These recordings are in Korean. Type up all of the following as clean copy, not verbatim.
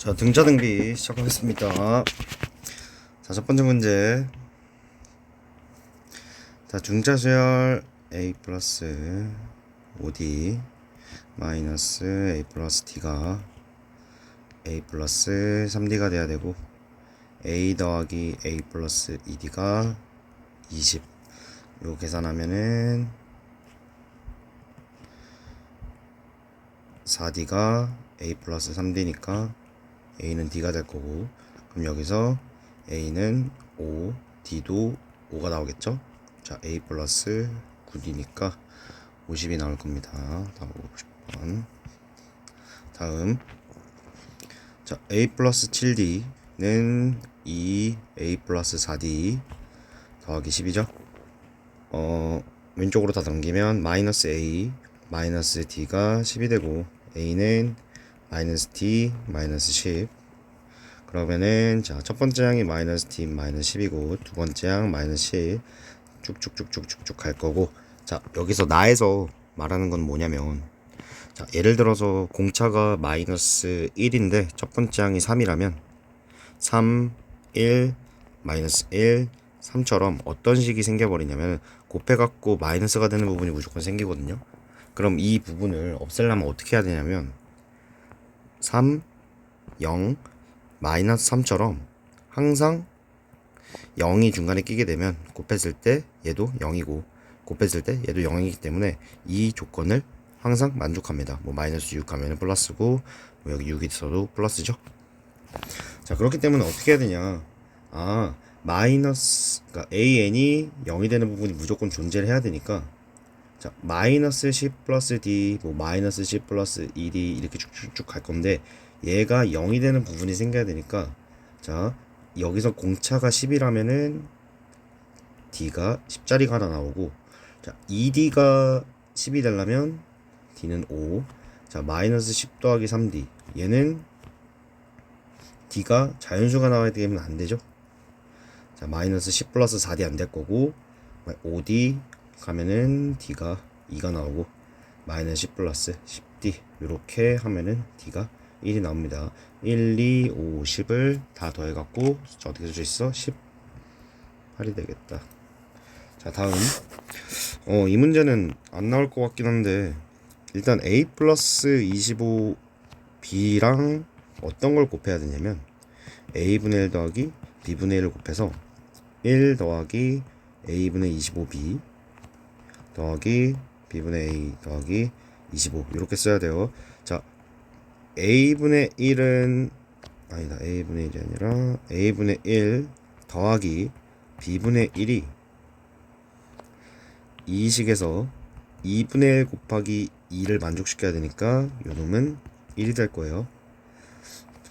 자, 등차 등비 시작하겠습니다. 자, 첫 번째 문제. 자, 중차수열 a 플러스 5d 마이너스 a 플러스 d가 a 플러스 3d가 돼야 되고, a 더하기 a 플러스 2d가 20. 요 계산하면은 4d가 a 플러스 3d니까 a는 d가 될 거고, 그럼 여기서 a는 5, d도 5가 나오겠죠? 자, a 플러스 9d니까 50이 나올 겁니다. 다음 50번. 다음, 자, a 플러스 7d는 2a 플러스 4d 더하기 10이죠? 왼쪽으로 다 넘기면 마이너스 a 마이너스 d가 10이 되고, a는 마이너스 d 마이너스 10. 그러면은 자, 첫 번째 항이 마이너스 d 마이너스 10이고, 두 번째 항 마이너스 10 쭉쭉쭉쭉쭉쭉 갈 거고. 자, 여기서 나에서 말하는 건 뭐냐면, 자, 예를 들어서 공차가 마이너스 1인데 첫 번째 항이 3이라면 3, 1, 마이너스 1, 3처럼 어떤 식이 생겨버리냐면 곱해갖고 마이너스가 되는 부분이 무조건 생기거든요. 그럼 이 부분을 없애려면 어떻게 해야 되냐면 3, 0, 마이너스 3처럼 항상 0이 중간에 끼게 되면 곱했을 때 얘도 0이고 곱했을 때 얘도 0이기 때문에 이 조건을 항상 만족합니다. 뭐 마이너스 6 하면 플러스고, 뭐 여기 6이 있어도 플러스죠. 자, 그렇기 때문에 어떻게 해야 되냐, 마이너스, 그러니까 an이 0이 되는 부분이 무조건 존재를 해야 되니까, 자, 마이너스 10 플러스 d, 뭐 마이너스 10 플러스 2d 이렇게 쭉쭉쭉 갈 건데, 얘가 0이 되는 부분이 생겨야 되니까, 자, 여기서 공차가 10이라면은 d가 10짜리가 하나 나오고, 자, 2d가 10이 되려면 d는 5. 자, 마이너스 10 더하기 3d, 얘는 d가 자연수가 나와야 되면 안 되죠. 자, 마이너스 10 플러스 4d 안 될 거고, 5d 가면은 d가 2가 나오고, 마이너스 10 플러스 10d 이렇게 하면은 d가 1이 나옵니다. 1, 2, 5, 10을 다 더해갖고 어떻게 줄 수 있어? 18이 되겠다. 자, 다음, 이 문제는 안 나올 것 같긴 한데, 일단 a 플러스 25b랑 어떤 걸 곱해야 되냐면 a분의 1 더하기 b분의 1을 곱해서 1 더하기 a분의 25b 더하기 b분의 a 더하기 25 이렇게 써야 돼요. 자, a분의 1은 아니다, a분의 1이 아니라 a분의 1 더하기 b분의 1이 이 식에서 2분의 1 곱하기 2를 만족시켜야 되니까 요놈은 1이 될 거예요.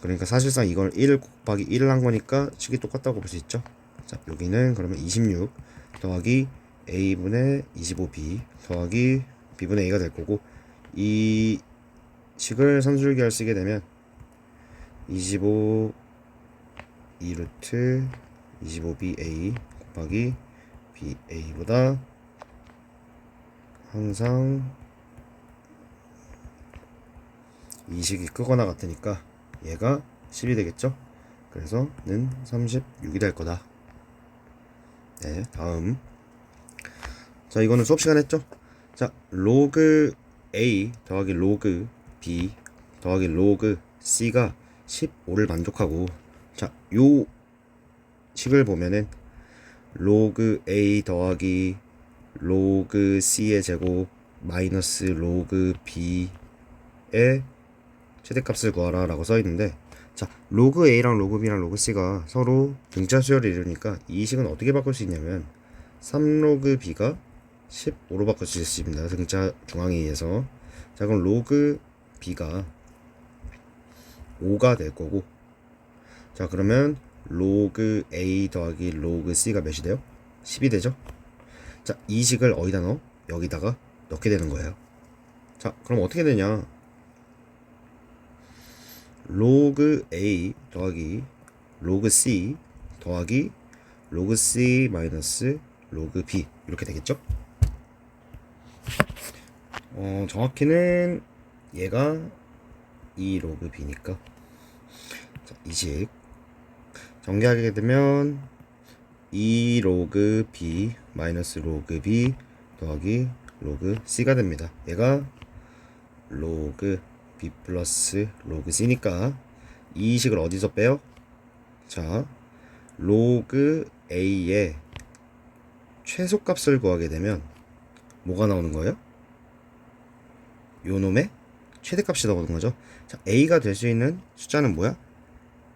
그러니까 사실상 이걸 1 곱하기 1을 한 거니까 식이 똑같다고 볼 수 있죠. 자, 여기는 그러면 26 더하기 a분의 25b 더하기 b분의 a가 될 거고, 이 식을 산술기할 쓰게 되면 25 2루트 25ba 곱하기 ba보다 항상 이 식이 크거나 같으니까 얘가 10이 되겠죠. 그래서 는 36이 될 거다. 네, 다음. 자, 이거는 수업 시간 했죠. 자, 로그 a 더하기 로그 b 더하기 로그 c가 15를 만족하고, 자, 요 식을 보면은 로그 a 더하기 로그 c의 제곱 마이너스 로그 b의 최대값을 구하라 라고 써있는데, 자, 로그 a랑 로그 b랑 로그 c가 서로 등차 수열을 이루니까 이 식은 어떻게 바꿀 수 있냐면 3로그 b가 15로 바꿀 수 있습니다. 등차 중앙에 의해서. 자, 그럼 로그 b가 5가 될 거고, 자, 그러면 로그 a 더하기 로그 c가 몇이 돼요? 10이 되죠. 자, 이 식을 어디다 넣어? 여기다가 넣게 되는 거예요. 자, 그럼 어떻게 되냐, 로그 a 더하기 로그 c 더하기 로그 c 마이너스 로그 b 이렇게 되겠죠. 정확히는 얘가 2 로그 b니까 자, 20 전개하게 되면 2 로그 b 마이너스 로그 b 더하기 로그 c가 됩니다. 얘가 로그 b 플러스 로그 c니까 이 식을 어디서 빼요? 자, 로그 a의 최소값을 구하게 되면 뭐가 나오는 거예요? 요놈의 최대값이 나오는 거죠. 자, a가 될 수 있는 숫자는 뭐야?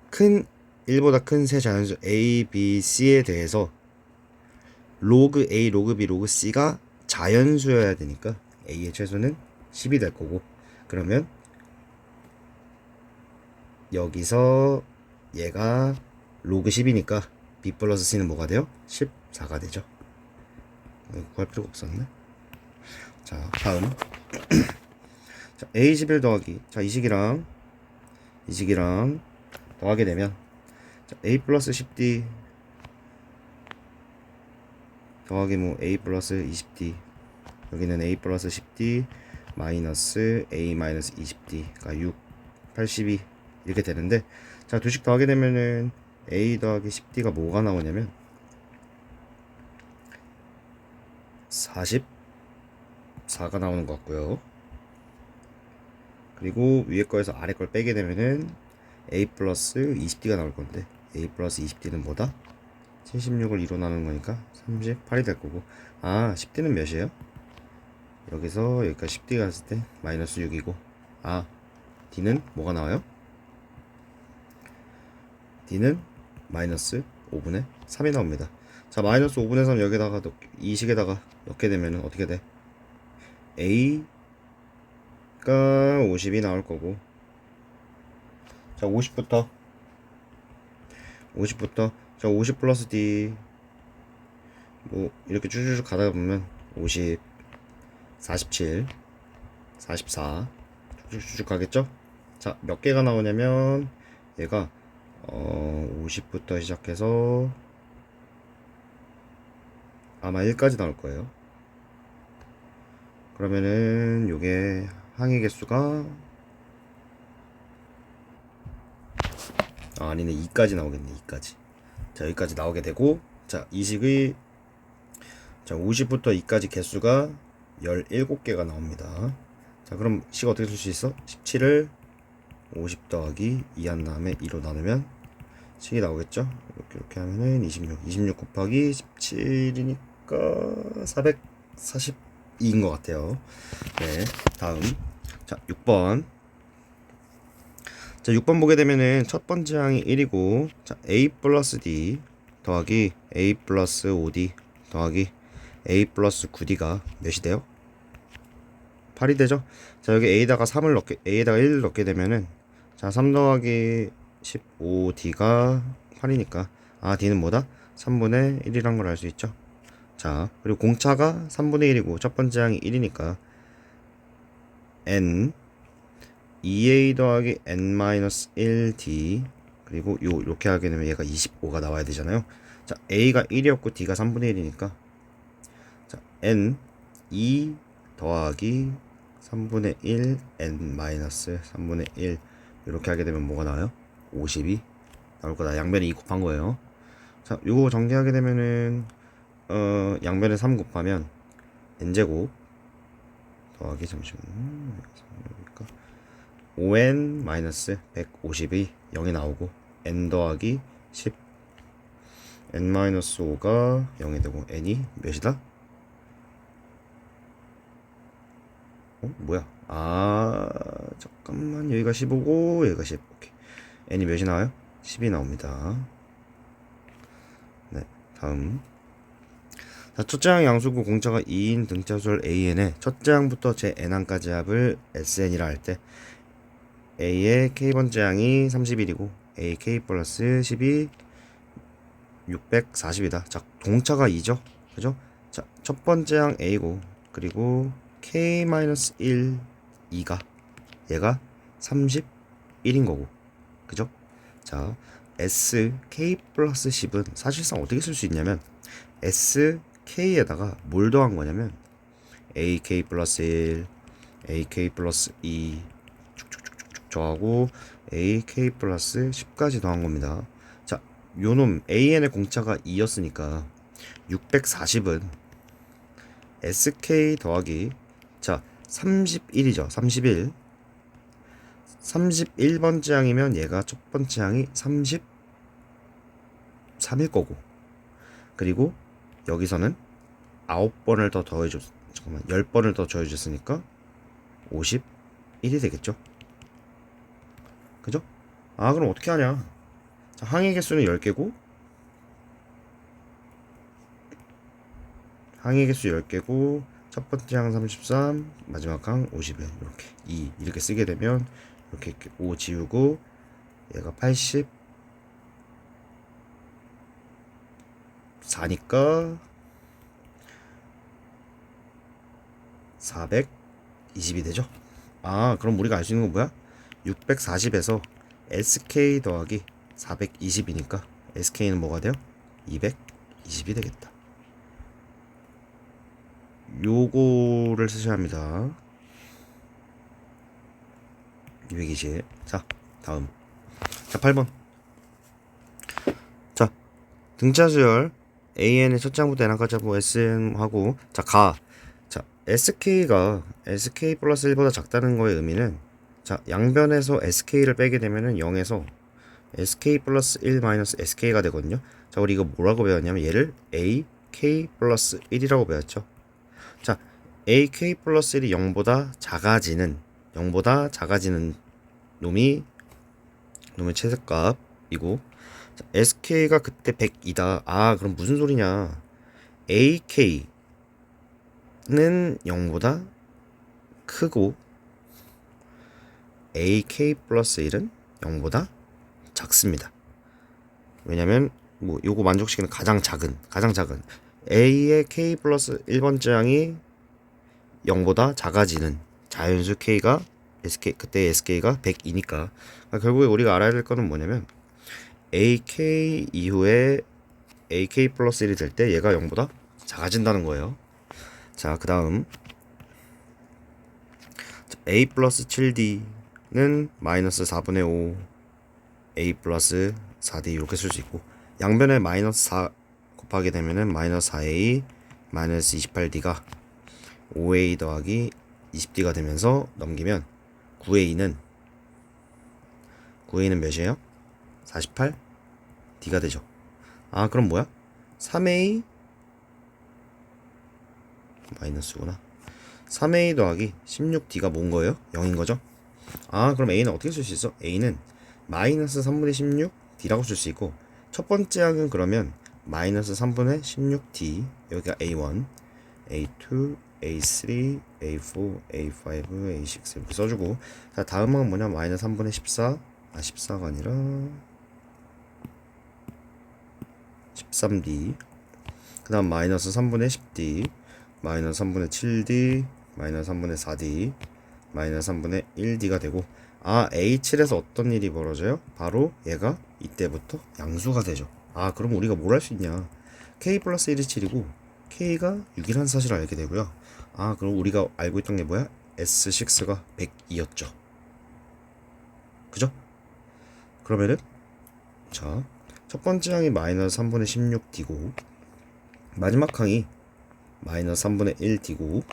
큰 1보다 큰 세 자연수 a, b, c에 대해서 로그 a, 로그 b, 로그 c가 자연수여야 되니까 a의 최소는 10이 될 거고, 그러면 여기서 얘가 로그 10이니까 b 플러스 c는 뭐가 돼요? 14가 되죠. 구할 필요가 없었네. 자, 다음 자, a11 더하기, 자, 이 식이랑 더하게 되면, 자, a 플러스 10d 더하기 뭐 a 플러스 20d, 여기는 a 플러스 10d 마이너스 a 마이너스 20d가 6, 82 이렇게 되는데, 자, 두식 더하게 되면은 a 더하기 10d가 뭐가 나오냐면 44가 나오는 것 같고요. 그리고 위에 거에서 아래 걸 빼게 되면은 a 플러스 20d가 나올 건데, a 플러스 20d는 뭐다? 76을 2로 나누는 거니까 38이 될 거고, 아, 10d는 몇이에요? 여기서 여기까지 10d 갔을 때 마이너스 6이고, 아, d는 뭐가 나와요? d는 마이너스 5분의 3이 나옵니다. 자, 마이너스 5분의 3 여기다가 이 식에다가 넣게 되면은 어떻게 돼? a가 50이 나올 거고, 자, 50부터 자, 50 플러스 d 뭐 이렇게 쭉쭉 가다 보면 50, 47, 44 쭉쭉 가겠죠? 자, 몇 개가 나오냐면 얘가 50부터 시작해서 아마 1까지 나올 거예요. 그러면은 요게 항의 개수가 아니네, 2까지 나오겠네. 2까지. 자, 여기까지 나오게 되고, 자, 이 식의, 자, 50부터 2까지 개수가 17개가 나옵니다. 자, 그럼 식 어떻게 쓸 수 있어? 17을 50 더하기 2 한 다음에 2로 나누면 식이 나오겠죠? 이렇게 하면은 26 곱하기 17이니까 442인 것 같아요. 네, 다음. 자, 6번. 자, 6번 보게 되면은 첫 번째 항이 1이고, 자, a 플러스 d 더하기 a 플러스 5d 더하기 a 플러스 9d가 몇이 돼요? 8이 되죠? 자, 여기 a에다가 1을 넣게 되면은, 자, 3 더하기 15d가 8이니까, 아, d는 뭐다? 3분의 1이란 걸 알 수 있죠? 자, 그리고 공차가 3분의 1이고 첫 번째 항이 1이니까 n 2a 더하기 n-1d, 그리고 요렇게 하게 되면 얘가 25가 나와야 되잖아요. 자, a가 1이었고 d가 3분의 1이니까, 자, n 2 더하기 3분의 1 n-3분의 1 이렇게 하게 되면 뭐가 나와요? 50이 나올 거다. 양변에 2 곱한 거예요. 자, 요거 전개하게 되면은 양변에 3 곱하면 n제곱 더하기, 잠시만요, 5n 마이너스 150이 0이 나오고, n 더하기 10 n 마이너스 5가 0이 되고, n이 몇이다? 뭐야? 아, 잠깐만, 여기가 15고 여기가 10. 오케이. n이 몇이 나와요? 10이 나옵니다. 네, 다음. 자, 첫째 항 양수고 공차가 2인 등차수열 an의 첫째 항부터 제 n항까지 합을 sn이라 할 때 a의 k번째 항이 31이고 a k 플러스 10이 640이다. 자, 동차가 2죠, 그죠? 자, 첫 번째 항 a고, 그리고 k 마이너스 1 2가 얘가 31인 거고, 그죠? 자, s k 플러스 10은 사실상 어떻게 쓸 수 있냐면 s k에다가 뭘 더한 거냐면 a k 플러스 1 a k 플러스 2 쭉쭉쭉쭉 더하고 AK 플러스 10까지 더한 겁니다. 자, 요놈 AN의 공차가 2였으니까 640은 SK 더하기 자 31이죠. 31 31번째 항이면 얘가 첫 번째 항이 33일 거고, 그리고 여기서는 9번을 더 더해줬, 잠깐만 10번을 더 더해줬으니까 51이 되겠죠. 그죠? 아, 그럼 어떻게 하냐. 자, 항의 개수는 10개고 항의 개수 10개고 첫 번째 항 33, 마지막 항 51, 이렇게 2 이렇게 쓰게 되면 이렇게 5 지우고 얘가 84니까 420이 되죠. 아, 그럼 우리가 알 수 있는 건 뭐야? 640에서 SK 더하기 420이니까 SK는 뭐가 돼요? 220이 되겠다. 요거를 쓰셔야 합니다. 220. 자, 다음. 자, 8번. 자, 등차 수열 AN의 첫 장부터 n항까지 하고 SN 하고, 자, 자, SK가 SK 플러스 1보다 작다는 거의 의미는, 자, 양변에서 SK를 빼게 되면은 0에서 SK 플러스 1 마이너스 SK가 되거든요. 자, 우리 이거 뭐라고 배웠냐면 얘를 AK 플러스 1이라고 배웠죠. 자, AK 플러스 1이 0보다 작아지는 놈의 최대값이고, 자, SK가 그때 100이다. 아, 그럼 무슨 소리냐. AK는 0보다 크고 AK 플러스 1은 0보다 작습니다. 왜냐면 뭐 요거 만족시키는 가장 작은 A의 K 플러스 1번째 항이 0보다 작아지는 자연수 K가 SK, 그때 SK가 100이니까 결국에 우리가 알아야 될 거는 뭐냐면 AK 이후에 AK 플러스 1이 될 때 얘가 0보다 작아진다는 거예요. 자, 그 다음 A 플러스 7D는 마이너스 4분의 5 A 플러스 4D 이렇게 쓸 수 있고, 양변에 마이너스 4 곱하게 되면은 마이너스 4A 마이너스 28D가 5A 더하기 20D가 되면서 넘기면 9A는 몇이에요? 48D가 되죠. 아, 그럼 뭐야? 3A 마이너스구나. 3A 더하기 16D가 뭔 거예요? 0인 거죠? 아, 그럼 A는 어떻게 쓸 수 있어? A는 마이너스 3분의 16D라고 쓸 수 있고, 첫 번째 항은 그러면 마이너스 3분의 16D, 여기가 A1, A2, A3, A4, A5, A6 이렇게 써주고, 자, 다음 항은 뭐냐? 마이너스 3분의 14, 14가 아니라 13D, 그 다음 마이너스 3분의 10D, 마이너스 3분의 7D, 마이너스 3분의 4D, 마이너스 3분의 1D가 되고, 아, A7에서 어떤 일이 벌어져요? 바로 얘가 이때부터 양수가 되죠. 아, 그럼 우리가 뭘 할 수 있냐. K 플러스 1이 7이고 K가 6이라는 사실을 알게 되고요. 아, 그럼 우리가 알고 있던 게 뭐야? S6가 102였죠. 그죠? 그러면은 자, 첫 번째 항이 마이너스 3분의 16D고 마지막 항이 마이너스 3분의 1D고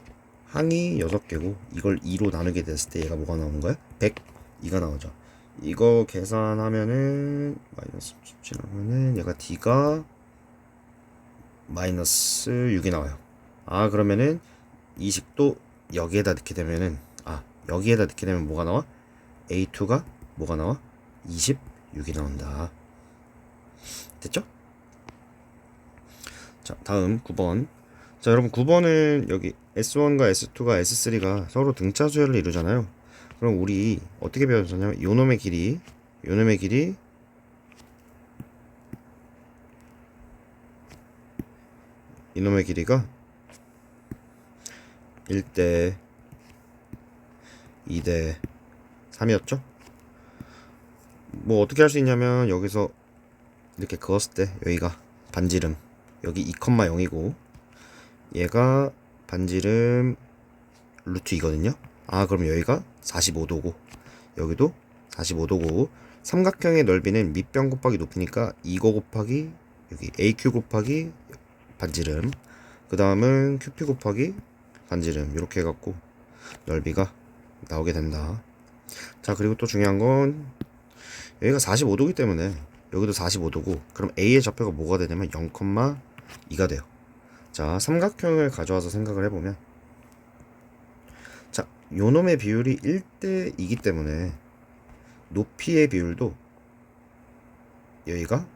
항이 6개고 이걸 2로 나누게 됐을 때 얘가 뭐가 나오는 거야? 102가 나오죠. 이거 계산하면은 마이너스 17하면은 얘가 D가 마이너스 6이 나와요. 아, 그러면은 이 식도 여기에다 넣게 되면은, 아, 여기에다 넣게 되면 뭐가 나와? A2가 뭐가 나와? 26이 나온다. 됐죠? 자, 다음 9번. 자, 여러분 9번은 여기 S1과 S2가 S3가 서로 등차 수열을 이루잖아요. 그럼 우리 어떻게 배웠었냐면 요놈의 길이 이놈의 길이가 1대 2대 3이었죠. 뭐 어떻게 할 수 있냐면 여기서 이렇게 그었을 때 여기가 반지름, 여기 2,0이고 얘가 반지름 루트 2거든요. 아, 그럼 여기가 45도고 여기도 45도고 삼각형의 넓이는 밑변 곱하기 높이니까 이거 곱하기 여기 AQ 곱하기 반지름, 그 다음은 QP 곱하기 반지름, 이렇게 해갖고 넓이가 나오게 된다. 자, 그리고 또 중요한 건 여기가 45도기 때문에 여기도 45도고, 그럼 A의 좌표가 뭐가 되냐면 0,2가 돼요. 자, 삼각형을 가져와서 생각을 해보면, 자, 요놈의 비율이 1대 2기 때문에 높이의 비율도 여기가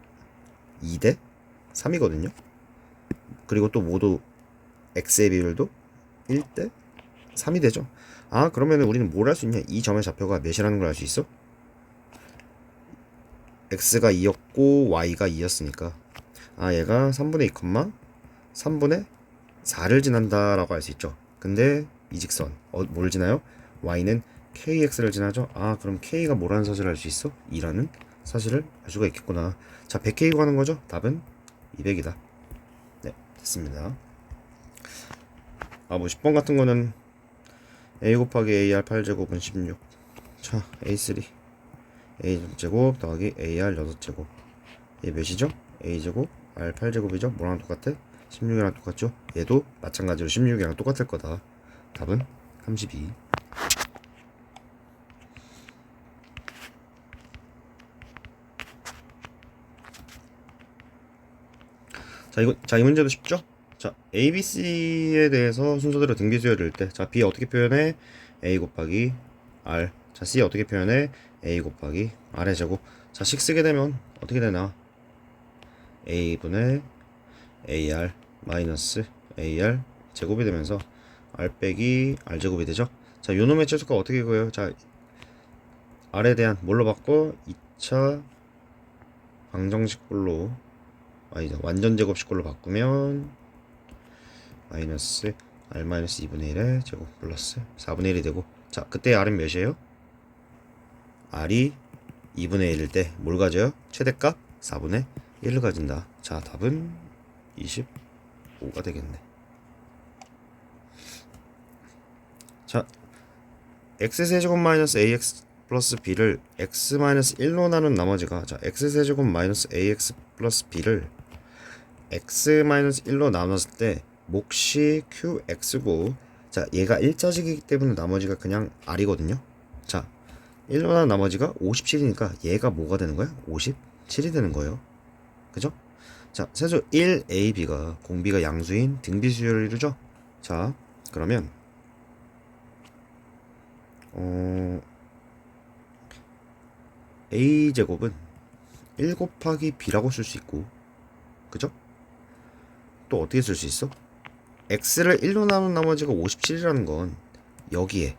2대 3이거든요. 그리고 또 모두 x의 비율도 1대 3이 되죠. 아, 그러면 우리는 뭘 할 수 있냐? 이 점의 좌표가 몇이라는 걸 알 수 있어? x가 2였고 y가 2였으니까 아, 얘가 3분의 2, 3분의 4를 지난다 라고 할 수 있죠. 근데 이 직선 뭘 지나요? y는 kx를 지나죠. 아, 그럼 k가 뭐라는 사실을 알 수 있어? 2라는 사실을 알 수가 있겠구나. 자, 100k 구하는 거죠. 답은 200이다. 네, 됐습니다. 아, 뭐 10번 같은 거는 a 곱하기 ar 8제곱은 16. 자, a3 a제곱 더하기 ar 6제곱, 얘 몇이죠? a제곱 r 8제곱이죠? 뭐랑 똑같아? 16이랑 똑같죠? 얘도 마찬가지로 16이랑 똑같을 거다. 답은 32. 자, 이 문제도 쉽죠? 자, A, B, C에 대해서 순서대로 등비수열을 때, 자, B 어떻게 표현해? A 곱하기 R. 자, C 어떻게 표현해? A 곱하기 R의 제곱. 자, 식 쓰게 되면 어떻게 되나? A분의 AR 마이너스 AR 제곱이 되면서 R 빼기 R 제곱이 되죠? 자, 요놈의 최소가 어떻게 구해요? 자, R에 대한 뭘로 바꿔? 2차 방정식꼴로, 아니다, 완전 제곱식꼴로 바꾸면 마이너스 r 마이너스 2분의 1의 제곱 플러스 4분의 1이 되고, 자, 그때 r은 몇이에요? r이 2분의 1일 때 뭘 가져요? 최대값 4분의 1을 가진다. 자, 답은 25가 되겠네. 자, x세제곱 마이너스 ax 플러스 b를 x 마이너스 1로 나눈 나머지가, 자, x세제곱 마이너스 ax 플러스 b를 x 마이너스 1로 나눴을 때 몫이 qx고, 자, 얘가 1자식이기 때문에 나머지가 그냥 r이거든요. 자, 1로 나눈 나머지가 57이니까 얘가 뭐가 되는 거야? 57이 되는 거예요. 그죠? 자, 세수 1, a, b가 공비가 양수인 등비수열을 이루죠. 자, 그러면 a제곱은 1 곱하기 b라고 쓸 수 있고, 그죠? 또 어떻게 쓸 수 있어? x를 1로 나눈 나머지가 57이라는 건 여기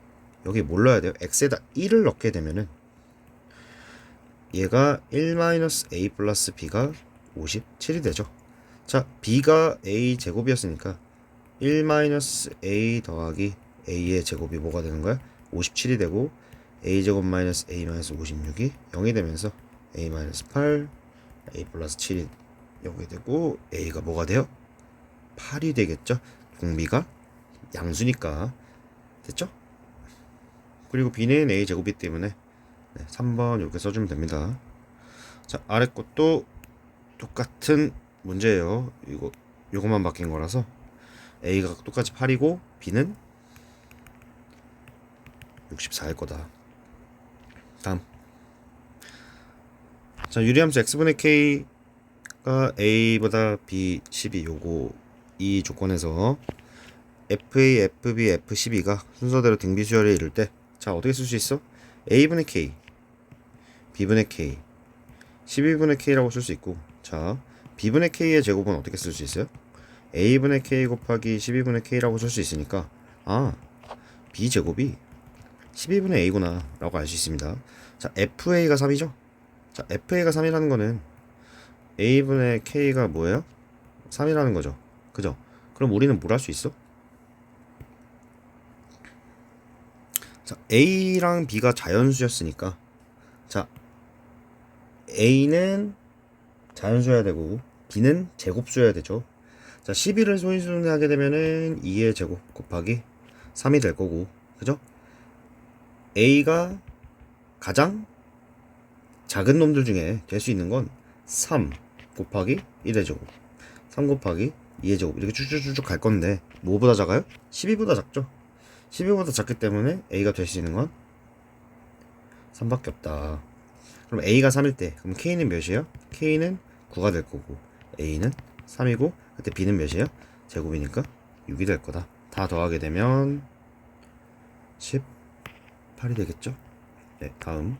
뭘 넣어야 돼요? x에다 1을 넣게 되면은 얘가 1-a 플러스 b가 57이 되죠. 자, b가 a 제곱이었으니까 1-a 더하기 a의 제곱이 뭐가 되는 거야? 57이 되고, a 제곱 마이너스 a 마이너스 56이 0이 되면서 a 마이너스 8, a 플러스 7이 0이 되고, a가 뭐가 돼요? 8이 되겠죠. 공비가 양수니까. 됐죠? 그리고 b는 a 제곱이기 때문에 3번 이렇게 써주면 됩니다. 자, 아래 것도 똑같은 문제예요. 요거만 바뀐 거라서 a가 똑같이 8이고 b는 64일 거다. 다음. 자, 유리함수 x분의 k가 a보다 b 12, 요거 이 조건에서 fa, fb, f12가 순서대로 등비수열에 이를 때, 자, 어떻게 쓸 수 있어? a분의 k, b분의 k, 12분의 k라고 쓸 수 있고, 자, b분의 k의 제곱은 어떻게 쓸 수 있어요? a분의 k 곱하기 12분의 k라고 쓸 수 있으니까, 아, b 제곱이 12분의 a구나 라고 알 수 있습니다. 자, fa가 3이죠? 자, fa가 3이라는 거는 a분의 k가 뭐예요? 3이라는 거죠. 그죠? 그럼 우리는 뭘 할 수 있어? 자, a랑 b가 자연수였으니까, 자, a는 자연수여야 되고 b는 제곱수여야 되죠. 자, 12를 소인수분해 하게 되면은 2의 제곱 곱하기 3이 될 거고, 그죠? a가 가장 작은 놈들 중에 될 수 있는 건 3 곱하기 1의 제곱, 3 곱하기 2의 제곱 이렇게 쭉쭉쭉 갈 건데 뭐보다 작아요? 12보다 작죠. 12보다 작기 때문에 A가 될 수 있는 건 3밖에 없다. 그럼 A가 3일 때 그럼 K는 몇이에요? K는 9가 될 거고 A는 3이고 그때 B는 몇이에요? 제곱이니까 6이 될 거다. 다 더하게 되면 18이 되겠죠? 네, 다음.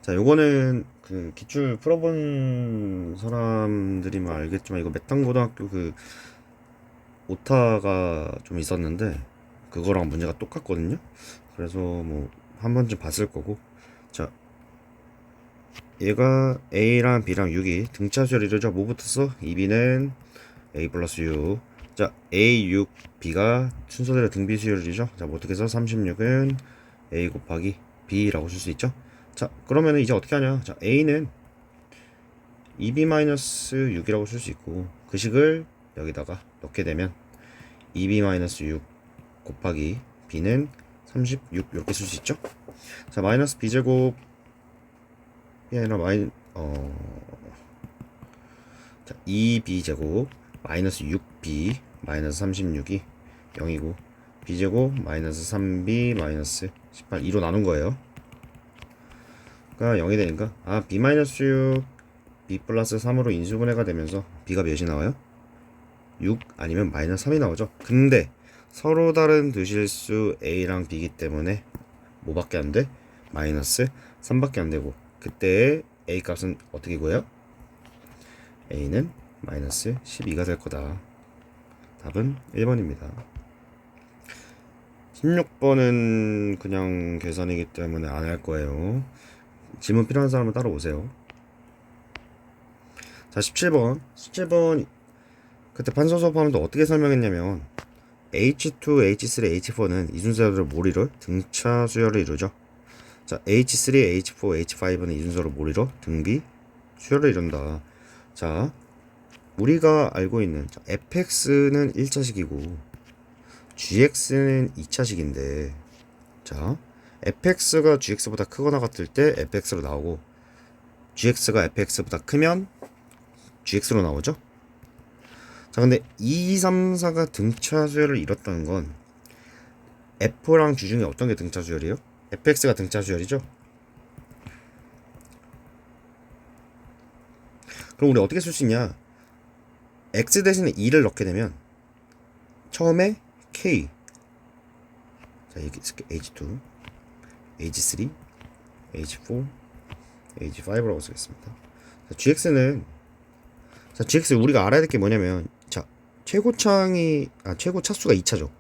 자, 요거는 그 기출 풀어본 사람들이면 알겠지만 이거 메탄고등학교 그 오타가 좀 있었는데 그거랑 문제가 똑같거든요. 그래서 뭐 한 번쯤 봤을 거고. 자, 얘가 A랑 B랑 6이 등차수열 이루죠. 뭐부터 써? 2B는 A 플러스 6. 자, A 6 B가 순서대로 등비수열이죠. 자, 뭐 어떻게 해서 36은 A 곱하기 B라고 쓸 수 있죠. 자, 그러면은 이제 어떻게 하냐? 자, A는 2B-6이라고 쓸 수 있고 그 식을 여기다가 넣게 되면 2B-6 곱하기 B는 36 이렇게 쓸 수 있죠. 자, 마이너스 B제곱이 아니라 자, 2B제곱 마이너스 6B 마이너스 36이 0이고 B제곱 마이너스 3B 마이너스 18 2로 나눈 거예요. 가 0이 되니까 B-6 B 플러스 3으로 인수분해가 되면서 B가 몇이 나와요? 6 아니면 마이너스 3이 나오죠. 근데 서로 다른 두실수 A랑 B이기 때문에 뭐밖에 안 돼? 마이너스 3밖에 안 되고 그때 A 값은 어떻게 구해요? A는 마이너스 12가 될 거다. 답은 1번입니다. 16번은 그냥 계산이기 때문에 안 할 거예요. 지문 필요한 사람은 따로 오세요. 자, 17번 그때 판서 수업하면서 어떻게 설명했냐면 H2, H3, H4는 이 순서대로 뭘 이뤄? 등차 수열을 이루죠. 자, H3, H4, H5는 이 순서로 뭘 이뤄? 등비 수열을 이룬다. 자, 우리가 알고 있는 fx는 1차식이고 gx는 2차식인데 자, fx가 gx보다 크거나 같을 때 fx로 나오고 gx가 fx보다 크면 gx로 나오죠. 자, 근데 2, 3, 4가 등차 수열을 이뤘다는 건 f랑 g 중에 어떤 게 등차 수열이에요? fx가 등차 수열이죠. 그럼 우리 어떻게 쓸 수 있냐? x 대신에 2를 넣게 되면 처음에 k, 자, 이렇게 h2, h3, h4, h5라고 쓰겠습니다. 자, gx는 gx 우리가 알아야 될 게 뭐냐면 자, 최고 차수가 2차죠.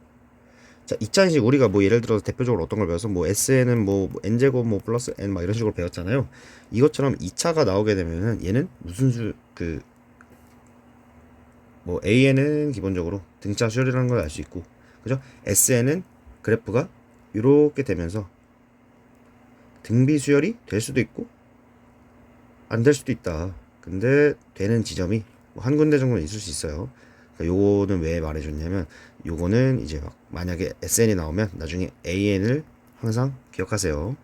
자, 2차식 우리가 뭐 예를 들어서 대표적으로 어떤 걸 배워서 뭐 SN은 뭐 n제곱 뭐 플러스 n 막 이런 식으로 배웠잖아요. 이것처럼 2차가 나오게 되면은 얘는 무슨 뭐 AN은 기본적으로 등차 수열이라는 걸 알 수 있고, 그죠? SN은 그래프가 이렇게 되면서 등비 수열이 될 수도 있고 안 될 수도 있다. 근데 되는 지점이 뭐 한 군데 정도는 있을 수 있어요. 그러니까 요거는 왜 말해줬냐면 요거는 이제 막 만약에 SN이 나오면 나중에 AN을 항상 기억하세요.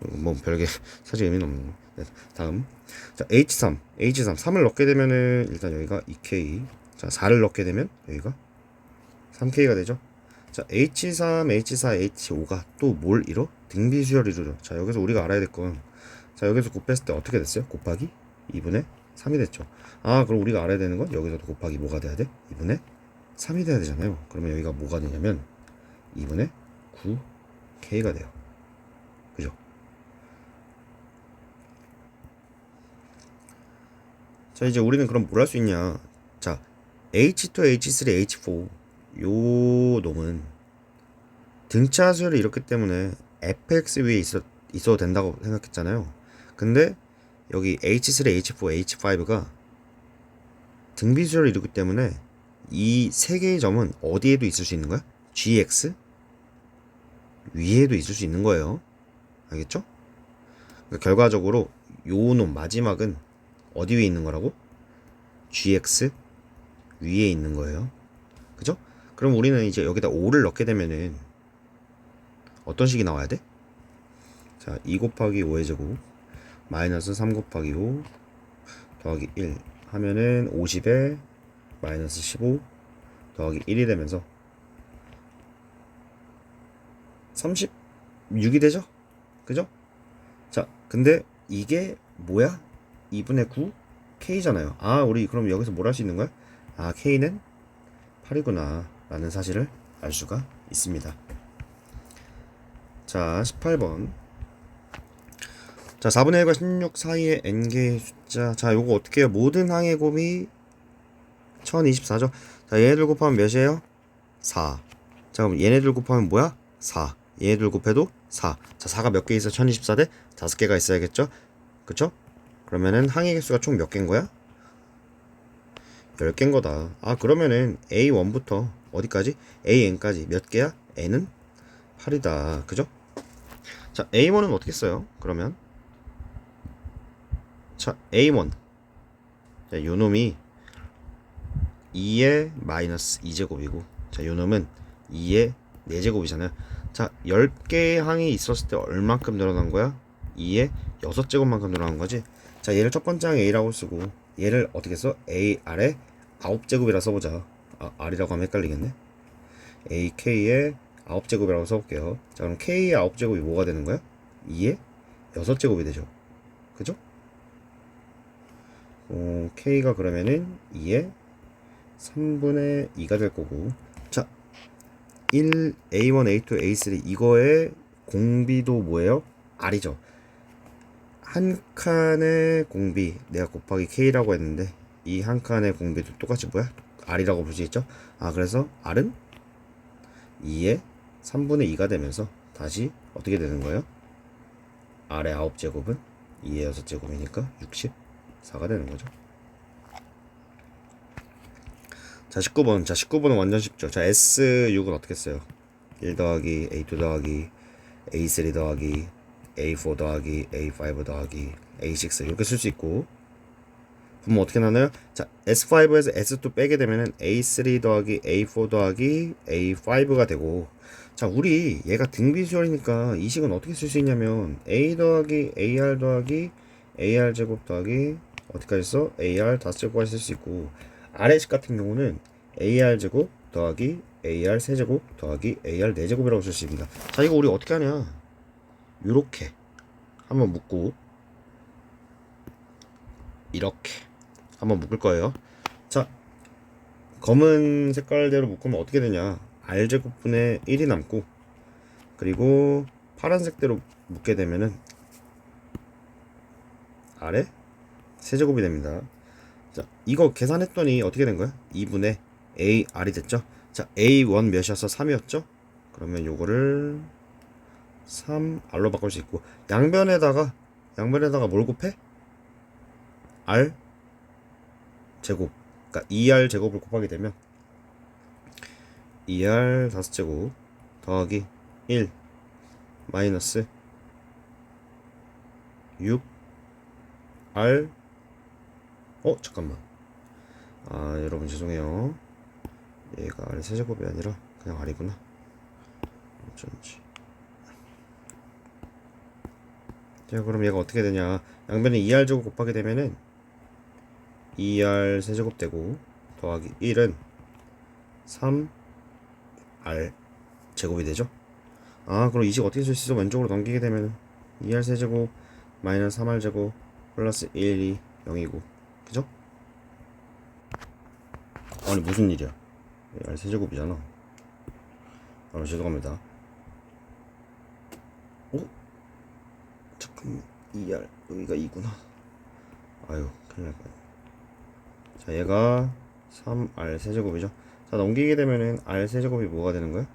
뭐 별게 사실 의미는 없는 거. 네, 다음 자, H3 3을 넣게 되면은 일단 여기가 2K, 자 4를 넣게 되면 여기가 3K가 되죠. 자, H3, H4, H5가 또 뭘 이뤄? 등비 수열을 이루죠. 자, 여기서 우리가 알아야 될 건, 자, 여기서 곱했을 때 어떻게 됐어요? 곱하기 2분의 3이 됐죠. 아, 그럼 우리가 알아야 되는 건 여기서도 곱하기 뭐가 돼야 돼? 2분의 3이 돼야 되잖아요. 그러면 여기가 뭐가 되냐면 2분의 9K가 돼요. 그죠? 자, 이제 우리는 그럼 뭘 할 수 있냐? 자, H2, H3, H4 요 놈은 등차 수열이 이렇기 때문에 fx 위에 있어도 된다고 생각했잖아요. 근데 여기 H3, H4, H5가 등비 수열을 이루기 때문에 이 세 개의 점은 어디에도 있을 수 있는 거야? gx 위에도 있을 수 있는 거예요. 알겠죠? 그러니까 결과적으로 요 놈 마지막은 어디 위에 있는 거라고? gx 위에 있는 거예요. 그죠? 그럼 우리는 이제 여기다 5를 넣게 되면은 어떤 식이 나와야 돼? 자, 2 곱하기 5의 제곱 마이너스 3 곱하기 5 더하기 1 하면은 50에 마이너스 15 더하기 1이 되면서 36이 되죠? 그죠? 자, 근데 이게 뭐야? 2분의 9 K잖아요. 아, 우리 그럼 여기서 뭘 할 수 있는 거야? 아, K는 8이구나 라는 사실을 알 수가 있습니다. 자, 18번. 자, 4분의 1과 16 사이의 n개의 숫자. 자, 요거 어떻게 해요? 모든 항의 곱이 1024죠. 자, 얘네들 곱하면 몇이에요? 4. 자, 그럼 얘네들 곱하면 뭐야? 4. 얘네들 곱해도 4. 자, 4가 몇 개 있어? 1024대 5개가 있어야겠죠? 그쵸? 그러면은 항의 개수가 총 몇 개인 거야? 10개인 거다. 아, 그러면은 A1부터 어디까지? AN까지 몇 개야? N은 8이다. 그죠? 자, A1은 어떻게 써요? 그러면 자, A1 자, 요놈이 2의 마이너스 2제곱이고 자, 요놈은 2의 4제곱이잖아요. 자, 10개의 항이 있었을 때 얼만큼 늘어난 거야? 2의 6제곱만큼 늘어난 거지. 자, 얘를 첫 번째 항 A라고 쓰고 얘를 어떻게 써? AR의 9제곱이라 써보자. 아, R이라고 하면 헷갈리겠네. AK의 9제곱이라고 써볼게요. 자, 그럼 K의 9제곱이 뭐가 되는 거야? 2의 6제곱이 되죠. 그죠? K가 그러면은 2의 3분의 2가 될 거고. 자, 1, A1, A2, A3 이거의 공비도 뭐예요? R이죠. 한 칸의 공비 내가 곱하기 K라고 했는데 이 한 칸의 공비도 똑같이 뭐야? R이라고 볼 수 있죠? 아, 그래서 R은 2의 3분의 2가 되면서 다시 어떻게 되는 거예요? R의 9제곱은 2의 6제곱이니까 64가 되는 거죠. 자, 19번. 자, 19번은 완전 쉽죠. 자, S6은 어떻게 써요? 1 더하기 A2 더하기 A3 더하기 A4 더하기 A5 더하기 A6 이렇게 쓸 수 있고, 그러면 어떻게 나눠요? 자, S5에서 S2 빼게 되면은 A3 더하기 A4 더하기 A5가 되고, 자, 우리 얘가 등비수열이니까 이 식은 어떻게 쓸 수 있냐면 A 더하기 AR 더하기 AR 제곱 더하기 어디까지 써? AR 5제곱까지 쓸 수 있고, 아래식 같은 경우는 AR 제곱 더하기 AR 세제곱 더하기 AR 4제곱이라고 쓸 수 있습니다. 자, 이거 우리 어떻게 하냐? 요렇게 한번 묶고 이렇게 한번 묶을 거예요. 자, 검은 색깔대로 묶으면 어떻게 되냐? R제곱분의 1이 남고, 그리고 파란색대로 묶게 되면은 R에 세제곱이 됩니다. 자, 이거 계산했더니 어떻게 된 거야? 2분의 AR이 됐죠? 자, A1 몇이었어? 3이었죠? 그러면 요거를 3R로 바꿀 수 있고, 양변에다가 뭘 곱해? R 제곱, 그러니까 2R 제곱을 곱하게 되면 2R 5제곱 더하기 1 마이너스 6R 잠깐만. 아, 여러분 죄송해요. 얘가 R 세제곱이 아니라 그냥 R이구나. 어쩐지. 자, 그럼 얘가 어떻게 되냐? 양변에 2R 제곱 곱하게 되면은 2R 세제곱 되고 더하기 1은 3R 제곱이 되죠? 아, 그럼 이 식 어떻게 쓸 수 있어? 왼쪽으로 넘기게 되면 2R 세제곱 마이너스 3R 제곱 플러스 1이 0이고, 그죠? 아니, 무슨 일이야? R 세제곱이잖아. 아, 죄송합니다. 잠깐만, 2R 여기가 2구나. 아유, 큰일 날 뻔. 자, 얘가 3R 세제곱이죠. 자, 넘기게 되면은 R 세제곱이 뭐가 되는 거야?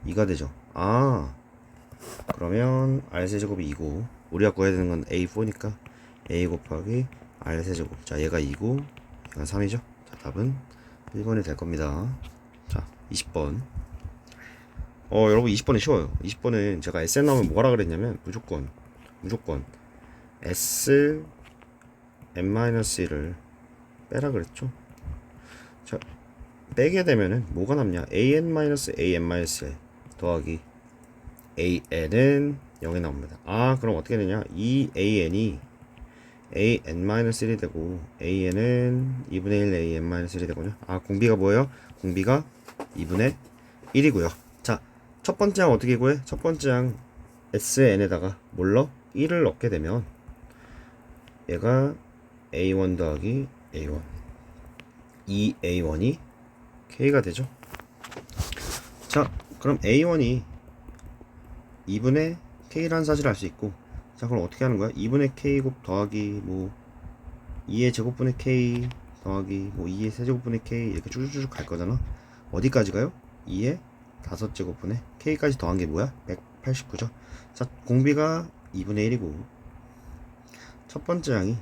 2가 되죠. 아, 그러면 R 세제곱이 2고 우리가 구해야 되는 건 A4니까 A 곱하기 R 세제곱. 자, 얘가 2고 얘가 3이죠. 자, 답은 1번이 될 겁니다. 자, 20번. 여러분 20번은 쉬워요. 20번은 제가 SN 나오면 뭐라 그랬냐면 무조건 S n-1을 빼라 그랬죠. 자, 빼게 되면은 뭐가 남냐? an-an-1 더하기 an은 0이 나옵니다. 아 그럼 어떻게 되냐, 이 an이 an-1이 되고 an은 2분의 1 an-1이 되거든요. 아 공비가 뭐예요? 공비가 2분의 1이고요. 자 첫 번째 항 어떻게 구해? 첫 번째 항 sn에다가 뭘 넣어? 1을 넣게 되면 얘가 a1 더하기 a1, 이 a1이 k가 되죠. 자 그럼 a1이 2분의 k라는 사실을 알 수 있고, 자 그럼 어떻게 하는 거야? 2분의 k곱 더하기 뭐 2의 제곱분의 k 더하기 뭐 2의 세제곱분의 k 이렇게 쭉쭉쭉 갈 거잖아. 어디까지 가요? 2의 5제곱분의 k까지 더한 게 뭐야? 189죠. 자 공비가 2분의 1이고 첫 번째 항이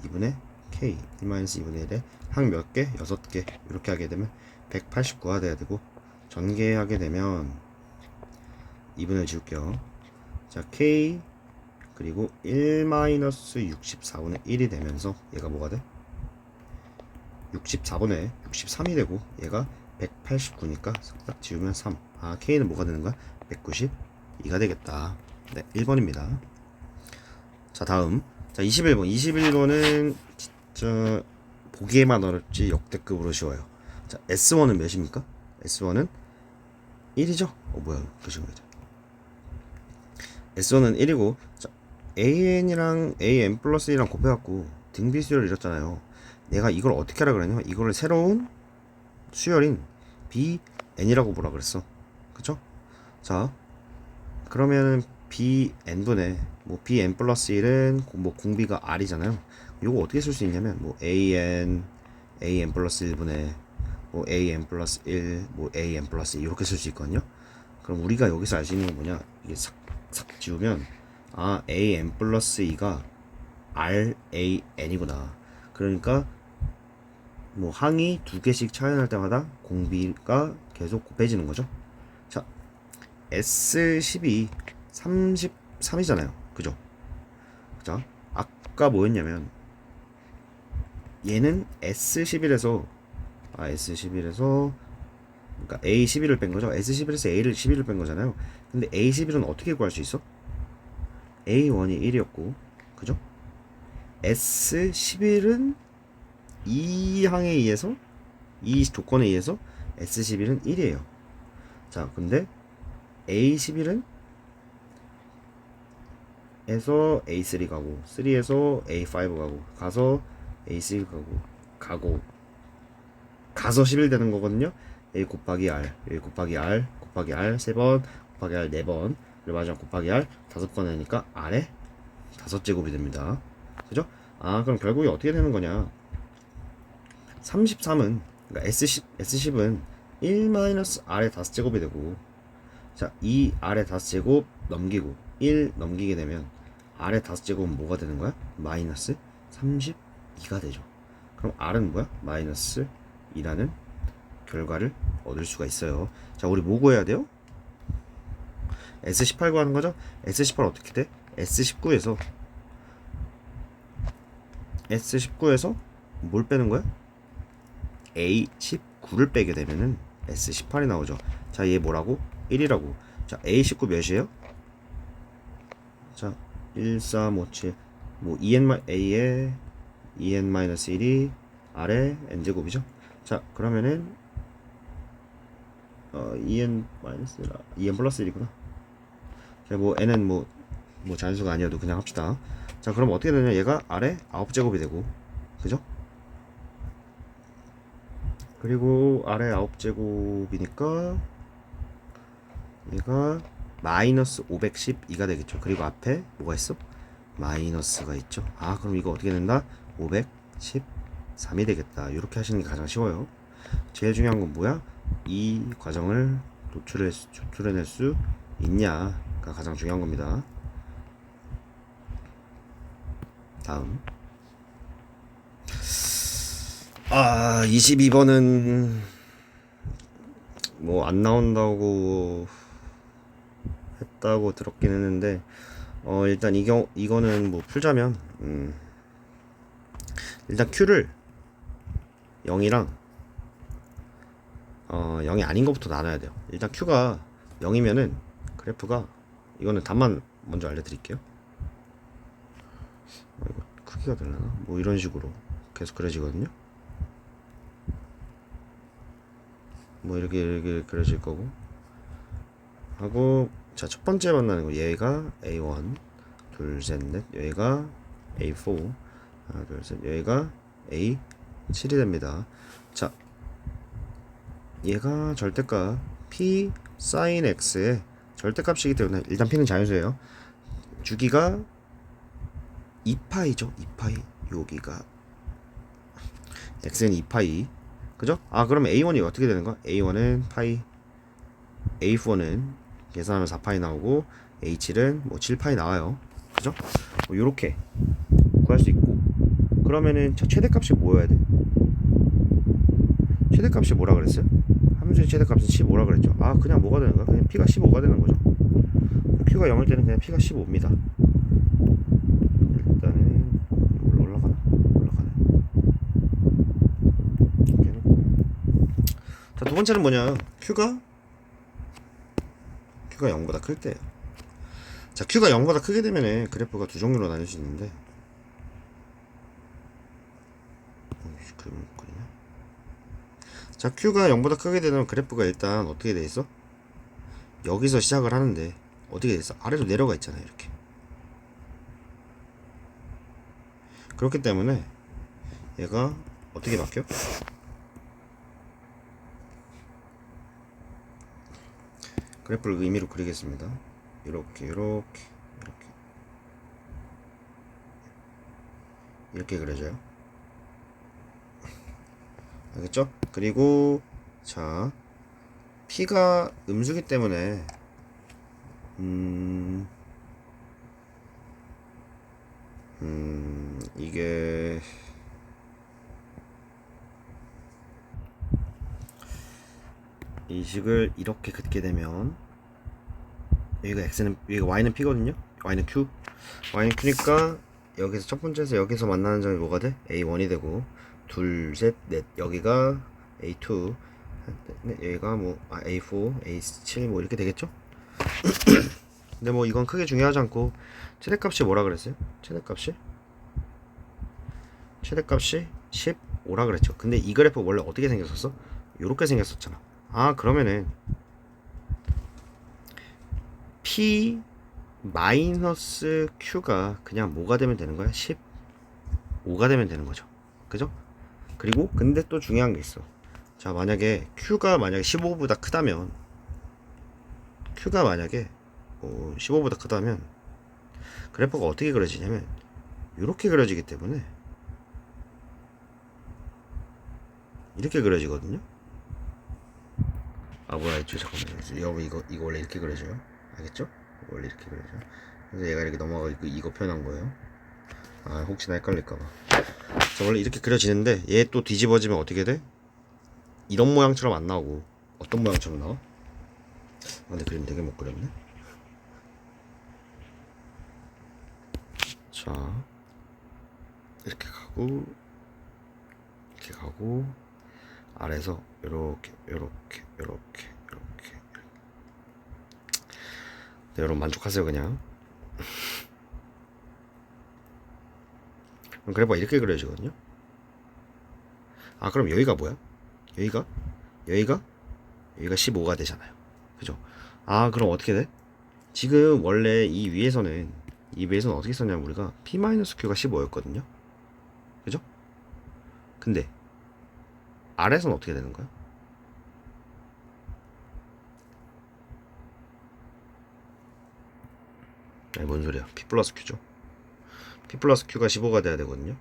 2분의 k 1-2분의 1에 항 몇 개? 6개 이렇게 하게 되면 189가 돼야 되고, 전개하게 되면 2분을 지울게요. 자 k 그리고 1-64분의 1이 되면서 얘가 뭐가 돼? 64분의 63이 되고 얘가 189니까 딱 지우면 3. 아 k는 뭐가 되는 거야? 192가 되겠다. 네 1번입니다. 자 다음, 자 21번은 진짜 보기에만 어렵지 역대급으로 쉬워요. 자 S1은 몇입니까? S1은 1이죠? 뭐야 그 식으로 S1은 1이고, 자 AN이랑 AN 플러스 1이랑 곱해갖고 등비수열을 잃었잖아요. 내가 이걸 어떻게 하라 그랬냐면 이거를 새로운 수열인 BN이라고 보라 그랬어. 그쵸? 자 그러면은 BN분의 뭐 BN 플러스 1은 뭐 공비가 R이잖아요. 요거 어떻게 쓸 수 있냐면 뭐 AN 플러스 1분의 뭐 AN 플러스 1 뭐 AN 플러스 2 이렇게 쓸 수 있거든요. 그럼 우리가 여기서 알 수 있는 건 뭐냐, 이게 싹 지우면 아 AN 플러스 2가 RAN이구나. 그러니까 뭐 항이 두 개씩 차이 날 때마다 공비가 계속 곱해지는 거죠. 자 S12 33이잖아요. 그죠? 자 아까 뭐였냐면 얘는 S11에서 그러니까 A11을 뺀 거죠. S11에서 A11을 뺀 거잖아요. 근데 A11은 어떻게 구할 수 있어? A1이 1이었고 그죠? S11은 이 항에 의해서, 이 조건에 의해서 S11은 1이에요. 자 근데 A11은 에서 A3 가고 3에서 A5 가고 가서 A6 가서 11 되는 거거든요. A 곱하기 R 1 곱하기 R 곱하기 R 3번 곱하기 R 4번 그리고 마지막 곱하기 R 5번 하니까 R에 5제곱이 됩니다. 그죠? 아 그럼 결국에 어떻게 되는 거냐, 33은 그러니까 S10은 1-R의 5제곱이 되고, 자 이 R의 5제곱 넘기고 1 넘기게 되면 R의 5제곱은 뭐가 되는 거야? 마이너스 32가 되죠. 그럼 R은 뭐야? 마이너스 2라는 결과를 얻을 수가 있어요. 자 우리 뭐 구해야 돼요? S18 구하는 거죠? S18 어떻게 돼? S19에서 뭘 빼는 거야? A19를 빼게 되면은 S18이 나오죠. 자 얘 뭐라고? 1이라고. 자 A19 몇이에요? 자 1, 3, 5, 7 뭐 A에 2n-1이 R에 n제곱이죠. 자 그러면은 2n 플러스 1이구나. 자 뭐 n은 뭐 자연수가 아니어도 그냥 합시다. 자 그럼 어떻게 되냐, 얘가 R에 9제곱이 되고 그죠? 그리고 R에 9제곱이니까 얘가 마이너스 512가 되겠죠. 그리고 앞에 뭐가 있어? 마이너스가 있죠. 아 그럼 이거 어떻게 된다? 513이 되겠다. 이렇게 하시는 게 가장 쉬워요. 제일 중요한 건 뭐야? 이 과정을 도출해낼 수 있냐가 가장 중요한 겁니다. 다음 22번은 뭐 안 나온다고 했다고 들었긴 했는데 일단 이거는 뭐 풀자면 일단 Q를 0이랑 0이 아닌 것부터 나눠야 돼요. 일단 Q가 0이면은 그래프가, 이거는 답만 먼저 알려드릴게요. 이거 크기가 되려나? 뭐 이런 식으로 계속 그려지거든요. 뭐 이렇게 그려질 거고 하고, 자, 첫 번째 만나는 거 얘가 A1 둘 셋 넷, 여기가 A4 하나 둘 셋, 여기가 A7이 됩니다. 자, 얘가 절대값 P sin X의 절대값이기 때문에 일단 P는 자연수예요. 주기가 2파이죠. 2파이. 여기가 X는 2파이. 그죠? 아, 그러면 A1이 어떻게 되는 거야? A1은 파이, A4는 계산하면 4파이 나오고, A7은 뭐 7파이 나와요. 그죠? 뭐 요렇게 구할 수 있고. 그러면은 최대값이 뭐여야 돼? 최대값이 뭐라 그랬어요? 함수의 최대값은 15라 그랬죠. 아, 그냥 뭐가 되는 거야? 그냥 P가 15가 되는 거죠. Q가 0일 때는 그냥 P가 15입니다. 일단은 올라가네. 이렇게 해놓고. 자, 두 번째는 뭐냐? Q가 0보다 클 때예요. 자, Q가 0보다 크게 되면은 그래프가 두 종류로 나눌 수 있는데, 자, Q가 0보다 크게 되면 그래프가 일단 어떻게 돼 있어? 여기서 시작을 하는데 어떻게 돼 있어? 아래로 내려가 있잖아요. 이렇게. 그렇기 때문에 얘가 어떻게 바뀌어? 그래프를 의미로 그리겠습니다. 이렇게 그려져요. 알겠죠? 그리고 자, P가 음수기 때문에 이게 이 식을 이렇게 긋게 되면 여기가 Y는 P거든요. Y는 Q. Y는 Q니까 여기서 첫 번째에서 여기서 만나는 점이 뭐가 돼? A1이 되고, 둘, 셋, 넷, 여기가 A2, 여기가 뭐 A4, A7 뭐 이렇게 되겠죠? 근데 뭐 이건 크게 중요하지 않고, 최대값이 뭐라 그랬어요? 최대값이 15라 그랬죠. 근데 이 그래프 원래 어떻게 생겼었어? 요렇게 생겼었잖아. 아, 그러면은 P 마이너스 Q가 그냥 뭐가 되면 되는 거야? 15가 되면 되는 거죠. 그죠? 그리고 근데 또 중요한 게 있어. 자, 만약에 Q가 만약에 15보다 크다면, Q가 만약에 15보다 크다면 그래프가 어떻게 그려지냐면 이렇게 그려지기 때문에 이렇게 그려지거든요. 아, 뭐야, 잠깐만요. 여러분, 이거 원래 이렇게 그려져요. 알겠죠? 원래 이렇게 그려져요. 그래서 얘가 이렇게 넘어가고 이거 표현한 거예요. 아, 혹시나 헷갈릴까봐. 자, 원래 이렇게 그려지는데 얘 또 뒤집어지면 어떻게 돼? 이런 모양처럼 안 나오고 어떤 모양처럼 나와? 아, 근데 그림 되게 못 그렸네. 자, 이렇게 가고 아래에서 요렇게 네, 여러분 만족하세요 그냥. 그래봐, 이렇게 그려지거든요. 아, 그럼 여기가 뭐야? 여기가 15가 되잖아요. 그죠? 아, 그럼 어떻게 돼? 지금 원래 이 위에서는 어떻게 썼냐면 우리가 P-Q가 15였거든요. 그죠? 근데 아래에서는 어떻게 되는 거야? 아니, 뭔 소리야? P 플러스 Q죠. P 플러스 Q가 15가 돼야 되거든요.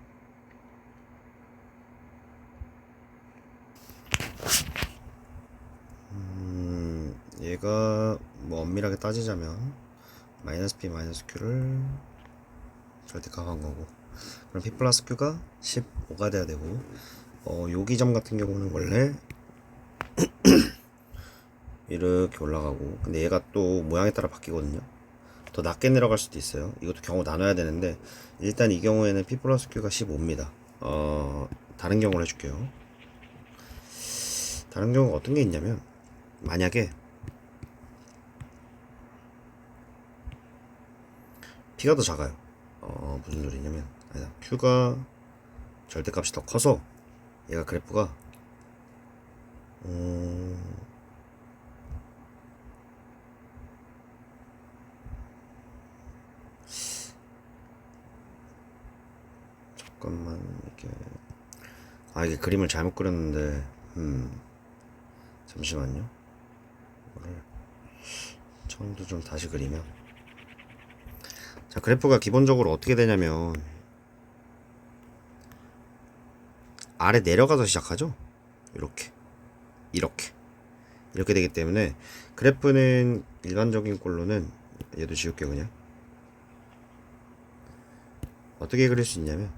얘가 뭐 엄밀하게 따지자면 마이너스 P 마이너스 Q를 절대값한 거고, 그럼 P 플러스 Q가 15가 돼야 되고, 요기점 같은 경우는 원래 이렇게 올라가고, 근데 얘가 또 모양에 따라 바뀌거든요. 더 낮게 내려갈 수도 있어요. 이것도 경우 나눠야 되는데, 일단 이 경우에는 P 플러스 Q가 15입니다. 다른 경우를 해줄게요. 다른 경우가 어떤 게 있냐면, 만약에 P가 더 작아요. 무슨 소리냐면 아니다. Q가 절대값이 더 커서 얘가 그래프가 잠깐만 이게 그림을 잘못 그렸는데 잠시만요. 이거를 처음부터 좀 다시 그리면 자 그래프가 기본적으로 어떻게 되냐면 아래 내려가서 시작하죠. 이렇게 되기 때문에 그래프는 일반적인 꼴로는 얘도 지울게요. 그냥 어떻게 그릴 수 있냐면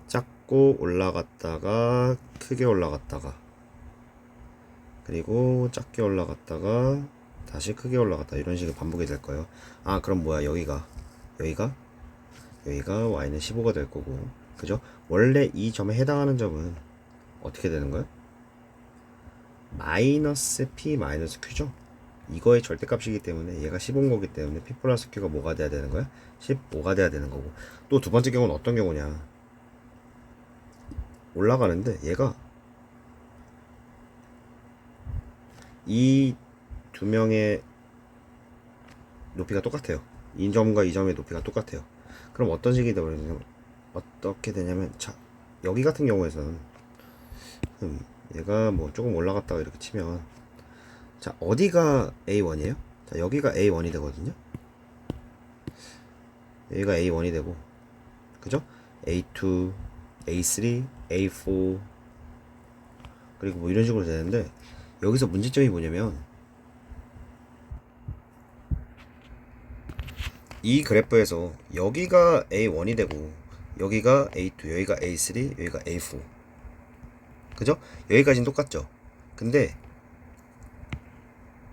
작고 올라갔다가 크게 올라갔다가 그리고 작게 올라갔다가 다시 크게 올라갔다 이런 식으로 반복이 될 거예요. 아 그럼 뭐야 여기가 y는 15가 될 거고 그죠? 원래 이 점에 해당하는 점은 어떻게 되는 거예요? 마이너스 p 마이너스 q죠? 이거의 절대값이기 때문에 얘가 15인 거기 때문에 p 플러스 q가 뭐가 돼야 되는 거야? 15가 돼야 되는 거고 또 두 번째 경우는 어떤 경우냐 올라가는데 얘가 이 두 명의 높이가 똑같아요. 이 점과 이 점의 높이가 똑같아요. 그럼 어떤 식이 되냐면 어떻게 되냐면 자 여기 같은 경우에서는 얘가 뭐 조금 올라갔다가 이렇게 치면 자 어디가 A1이에요? 자 여기가 A1이 되거든요. 여기가 A1이 되고 그죠? A2, A3, A4 그리고 뭐 이런 식으로 되는데 여기서 문제점이 뭐냐면 이 그래프에서 여기가 A1이 되고 여기가 A2, 여기가 A3, 여기가 A4 그죠? 여기까지는 똑같죠? 근데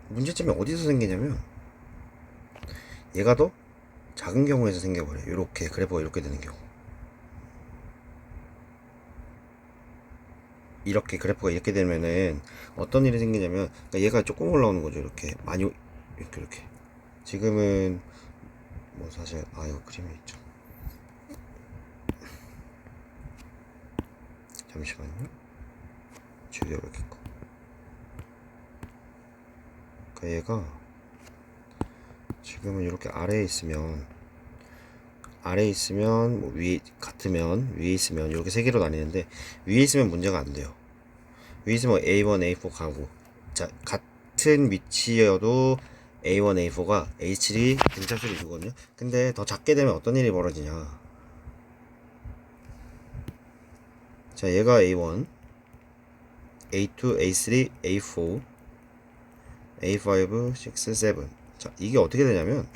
문제점이 어디서 생기냐면 얘가 더 작은 경우에서 생겨버려요. 이렇게 그래프가 이렇게 되는 경우 이렇게 그래프가 이렇게 되면은 어떤 일이 생기냐면 그러니까 얘가 조금 올라오는 거죠. 이렇게 많이 이렇게 지금은 뭐 사실 이거 그림이 있죠. 잠시만요. 줄여야겠고. 그러니까 얘가 지금은 이렇게 아래에 있으면 뭐 위에 같으면 위에 있으면 이렇게 세 개로 나뉘는데 위에 있으면 문제가 안 돼요. 위에 있으면 A1, A4 가고 자 같은 위치여도 A1, A4가 A7이 등차수를 이루거든요. 근데 더 작게 되면 어떤 일이 벌어지냐 자 얘가 A1, A2, A3, A4, A5, 6, 7 자 이게 어떻게 되냐면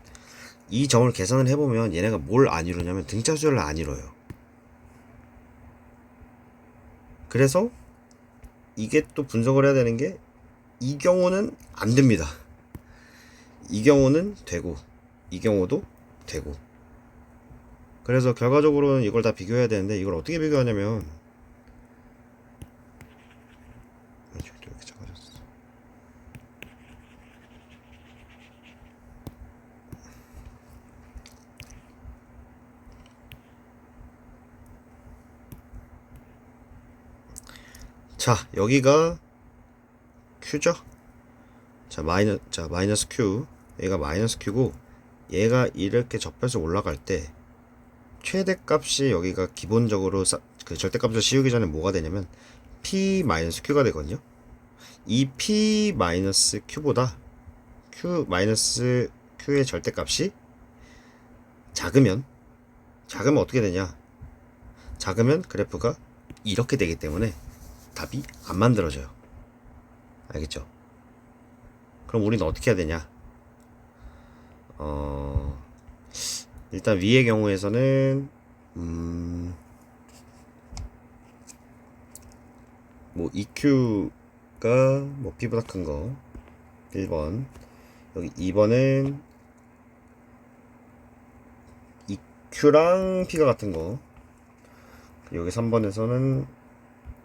이 점을 계산을 해보면 얘네가 뭘 안 이루냐면 등차수열을 안 이뤄요. 그래서 이게 또 분석을 해야 되는 게 이 경우는 안 됩니다. 이 경우는 되고 이 경우도 되고 그래서 결과적으로는 이걸 다 비교해야 되는데 이걸 어떻게 비교하냐면 이렇게 작아졌어. 자 여기가 Q죠? 자 마이너스 Q 얘가 마이너스 Q고 얘가 이렇게 접해서 올라갈 때 최대값이 여기가 기본적으로 그 절대값을 씌우기 전에 뭐가 되냐면 P 마이너스 Q가 되거든요. 이 P 마이너스 Q보다 Q 마이너스 Q의 절대값이 작으면 어떻게 되냐 작으면 그래프가 이렇게 되기 때문에 답이 안 만들어져요. 알겠죠? 그럼 우리는 어떻게 해야 되냐 일단 위의 경우에서는 뭐 EQ가 뭐 P보다 큰 거 1번 여기 2번은 EQ랑 P가 같은 거 여기 3번에서는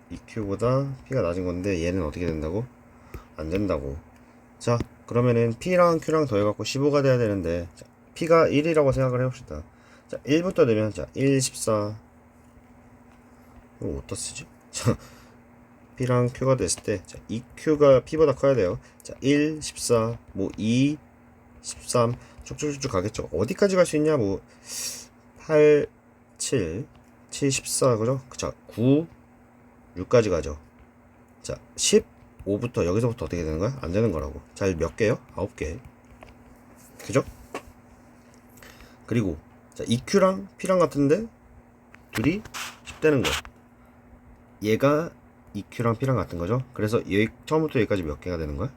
EQ보다 P가 낮은 건데 얘는 어떻게 된다고? 안 된다고. 자 그러면은 P랑 Q랑 더해갖고 15가 돼야 되는데, 자, P가 1이라고 생각을 해봅시다. 자, 1부터 되면, 자, 1, 14. 이거 어디다 쓰지? 자, P랑 Q가 됐을 때, 자, 2Q가 P보다 커야 돼요. 자, 1, 14, 뭐, 2, 13, 쭉쭉쭉 가겠죠. 어디까지 갈 수 있냐, 뭐, 8, 7, 7, 14, 그죠? 자, 9, 6까지 가죠. 자, 15부터, 여기서부터 어떻게 되는 거야? 안 되는 거라고. 자, 몇 개요? 9개. 그죠? 그리고, 자, EQ랑 P랑 같은데, 둘이 10 되는 거야. 얘가 EQ랑 P랑 같은 거죠. 그래서 여기 처음부터 여기까지 몇 개가 되는 거야?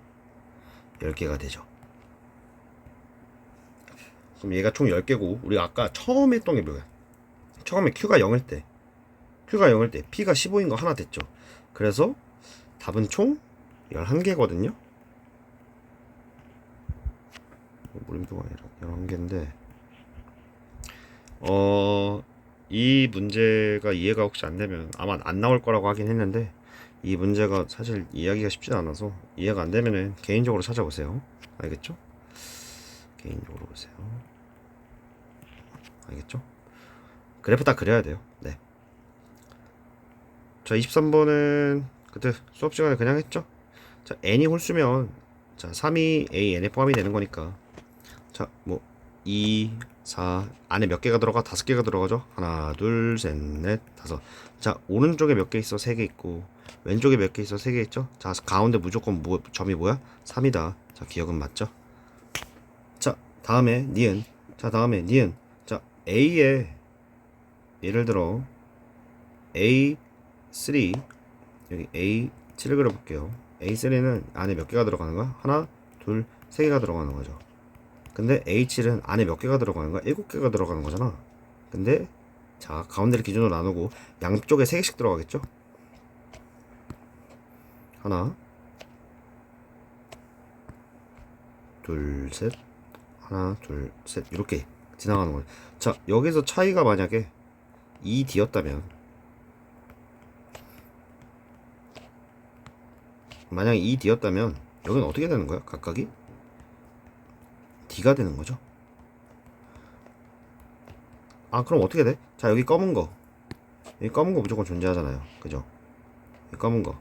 10개가 되죠. 그럼 얘가 총 10개고 우리가 아까 처음에 했던 게 뭐야? 처음에 Q가 0일 때 P가 15인 거 하나 됐죠. 그래서 답은 총 11개거든요. 무림표가 아니라 11개인데 이 문제가 이해가 혹시 안 되면 아마 안 나올 거라고 하긴 했는데 이 문제가 사실 이해하기가 쉽지 않아서 이해가 안 되면은 개인적으로 찾아보세요. 알겠죠? 개인적으로 보세요. 알겠죠? 그래프 딱 그려야 돼요. 네. 자, 23번은 그때 수업 시간에 그냥 했죠? 자, n이 홀수면 자, 3이 a n에 포함이 되는 거니까 자, 뭐 2, 4 안에 몇 개가 들어가? 5개가 들어가죠? 하나, 둘, 셋, 넷, 다섯. 자, 오른쪽에 몇 개 있어? 3개 있고 왼쪽에 몇 개 있어? 3개 있죠? 자, 가운데 무조건 점이 뭐야? 3이다. 자, 기억은 맞죠? 자, 다음에 니은. 자, 다음에 니은. 자, A에 예를 들어 A3 여기 A7을 그려볼게요. A3는 안에 몇 개가 들어가는 거야? 하나, 둘, 세 개가 들어가는 거죠. 근데 A7은 안에 몇 개가 들어가는 거야? 7개가 들어가는 거잖아. 근데 자, 가운데를 기준으로 나누고 양쪽에 3개씩 들어가겠죠? 하나, 둘, 셋, 하나, 둘, 셋 이렇게 지나가는 거예요. 자, 여기서 차이가 만약에 2D였다면 만약에 2D였다면 여기는 어떻게 되는 거야? 각각이 D가 되는 거죠. 아, 그럼 어떻게 돼? 자, 여기 검은 거 무조건 존재하잖아요. 그죠? 여기 검은 거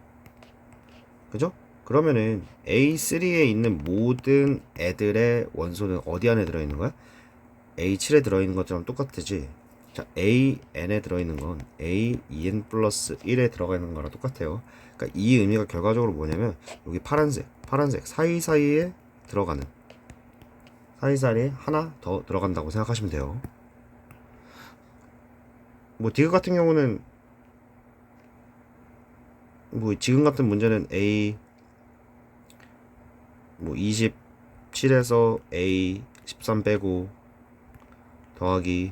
그죠? 그러면은 A3에 있는 모든 애들의 원소는 어디 안에 들어있는 거야? A7에 들어있는 것처럼 똑같지. 자, AN에 들어있는 건 AEN 플러스 1에 들어가 있는 거랑 똑같아요. 그러니까 이 의미가 결과적으로 뭐냐면 여기 파란색 사이사이에 들어가는 사이사이에 하나 더 들어간다고 생각하시면 돼요. 뭐 디귿 같은 경우는 뭐 지금 같은 문제는 A 뭐 27에서 A 13 빼고 더하기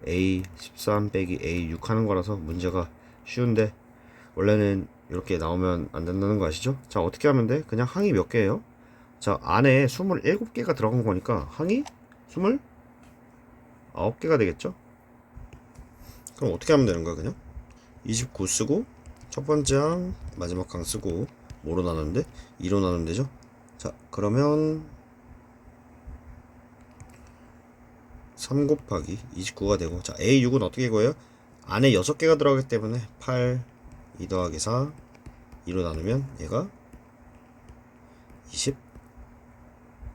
A 13 빼기 A 6 하는 거라서 문제가 쉬운데 원래는 이렇게 나오면 안 된다는 거 아시죠? 자, 어떻게 하면 돼? 그냥 항이 몇 개예요? 자, 안에 27개가 들어간 거니까 항이 29개가 되겠죠? 그럼 어떻게 하면 되는 거야, 그냥? 29 쓰고 첫 번째 항 마지막 항 쓰고 뭐로 나누는데? 2로 나누면 되죠? 자, 그러면 3 곱하기 29가 되고 자, A6은 어떻게 구해요? 안에 6개가 들어가기 때문에 8 2 더하기 4 2로 나누면 얘가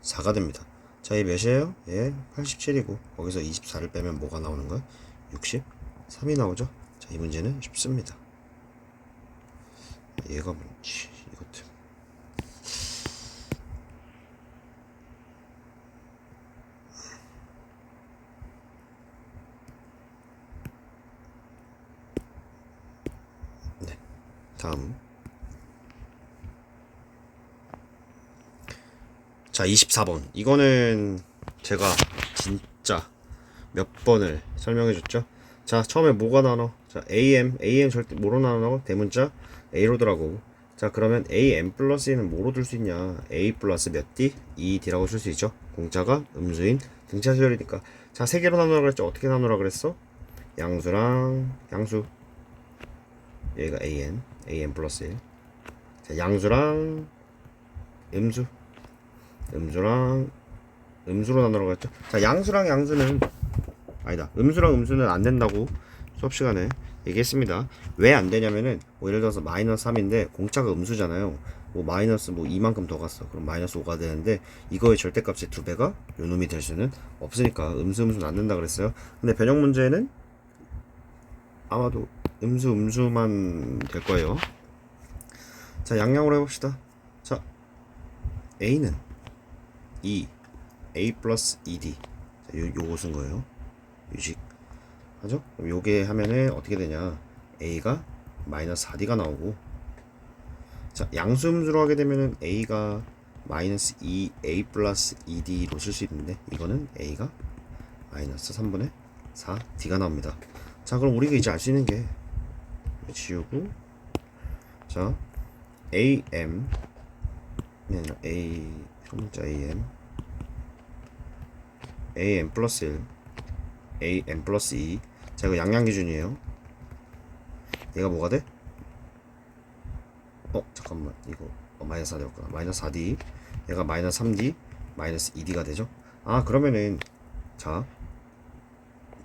24가 됩니다. 자, 얘 몇이에요? 얘 87이고 거기서 24를 빼면 뭐가 나오는 거야? 63이 나오죠? 자, 이 문제는 쉽습니다. 얘가 뭔지 이것들 네, 다음 자, 24번 이거는 제가 진짜 몇 번을 설명해 줬죠. 자, 처음에 뭐가 나눠? 자, AM 절대 뭐로 나눠? 대문자 A로 들어가고 자, 그러면 AM 플러스 E는 뭐로 둘 수 있냐? A 플러스 몇 D? 2D라고 쓸 수 있죠. 공짜가 음수인 등차 수열이니까 자, 세 개로 나누라 그랬죠. 어떻게 나누라 그랬어? 양수랑 양수 얘가 AM 플러스 1 자, 양수랑 음수 음수랑 음수로 나누라고 했죠. 자, 양수랑 양수는 아니다. 음수랑 음수는 안 된다고 수업 시간에 얘기했습니다. 왜 안 되냐면은 뭐 예를 들어서 마이너스 3인데 공차가 음수잖아요. 뭐 마이너스 뭐 이만큼 더 갔어. 그럼 마이너스 5가 되는데 이거의 절대값의 2배가 요 놈이 될 수는 없으니까 음수는 안 된다 그랬어요. 근데 변형 문제는 아마도 음수만 될 거예요. 자, 양양으로 해봅시다. 자, A는 2 A 플러스 2D. 자, 요거 쓴 거예요. 유식 하죠? 그럼 요게 하면은 어떻게 되냐? A가 마이너스 4D가 나오고, 자, 양수음수로 하게 되면은 A가 마이너스 2A 플러스 2D로 쓸 수 있는데, 이거는 A가 마이너스 3분의 4D가 나옵니다. 자, 그럼 우리가 이제 알 수 있는 게 지우고, 자, AM A 소문자 AM 플러스 1 AM 플러스 2. 자, 이거 양양 기준이에요. 얘가 뭐가 돼? 잠깐만, 이거 마이너스 4 되었구나. 마이너스 4D. 얘가 마이너스 3D 마이너스 2D가 되죠. 아, 그러면은 자,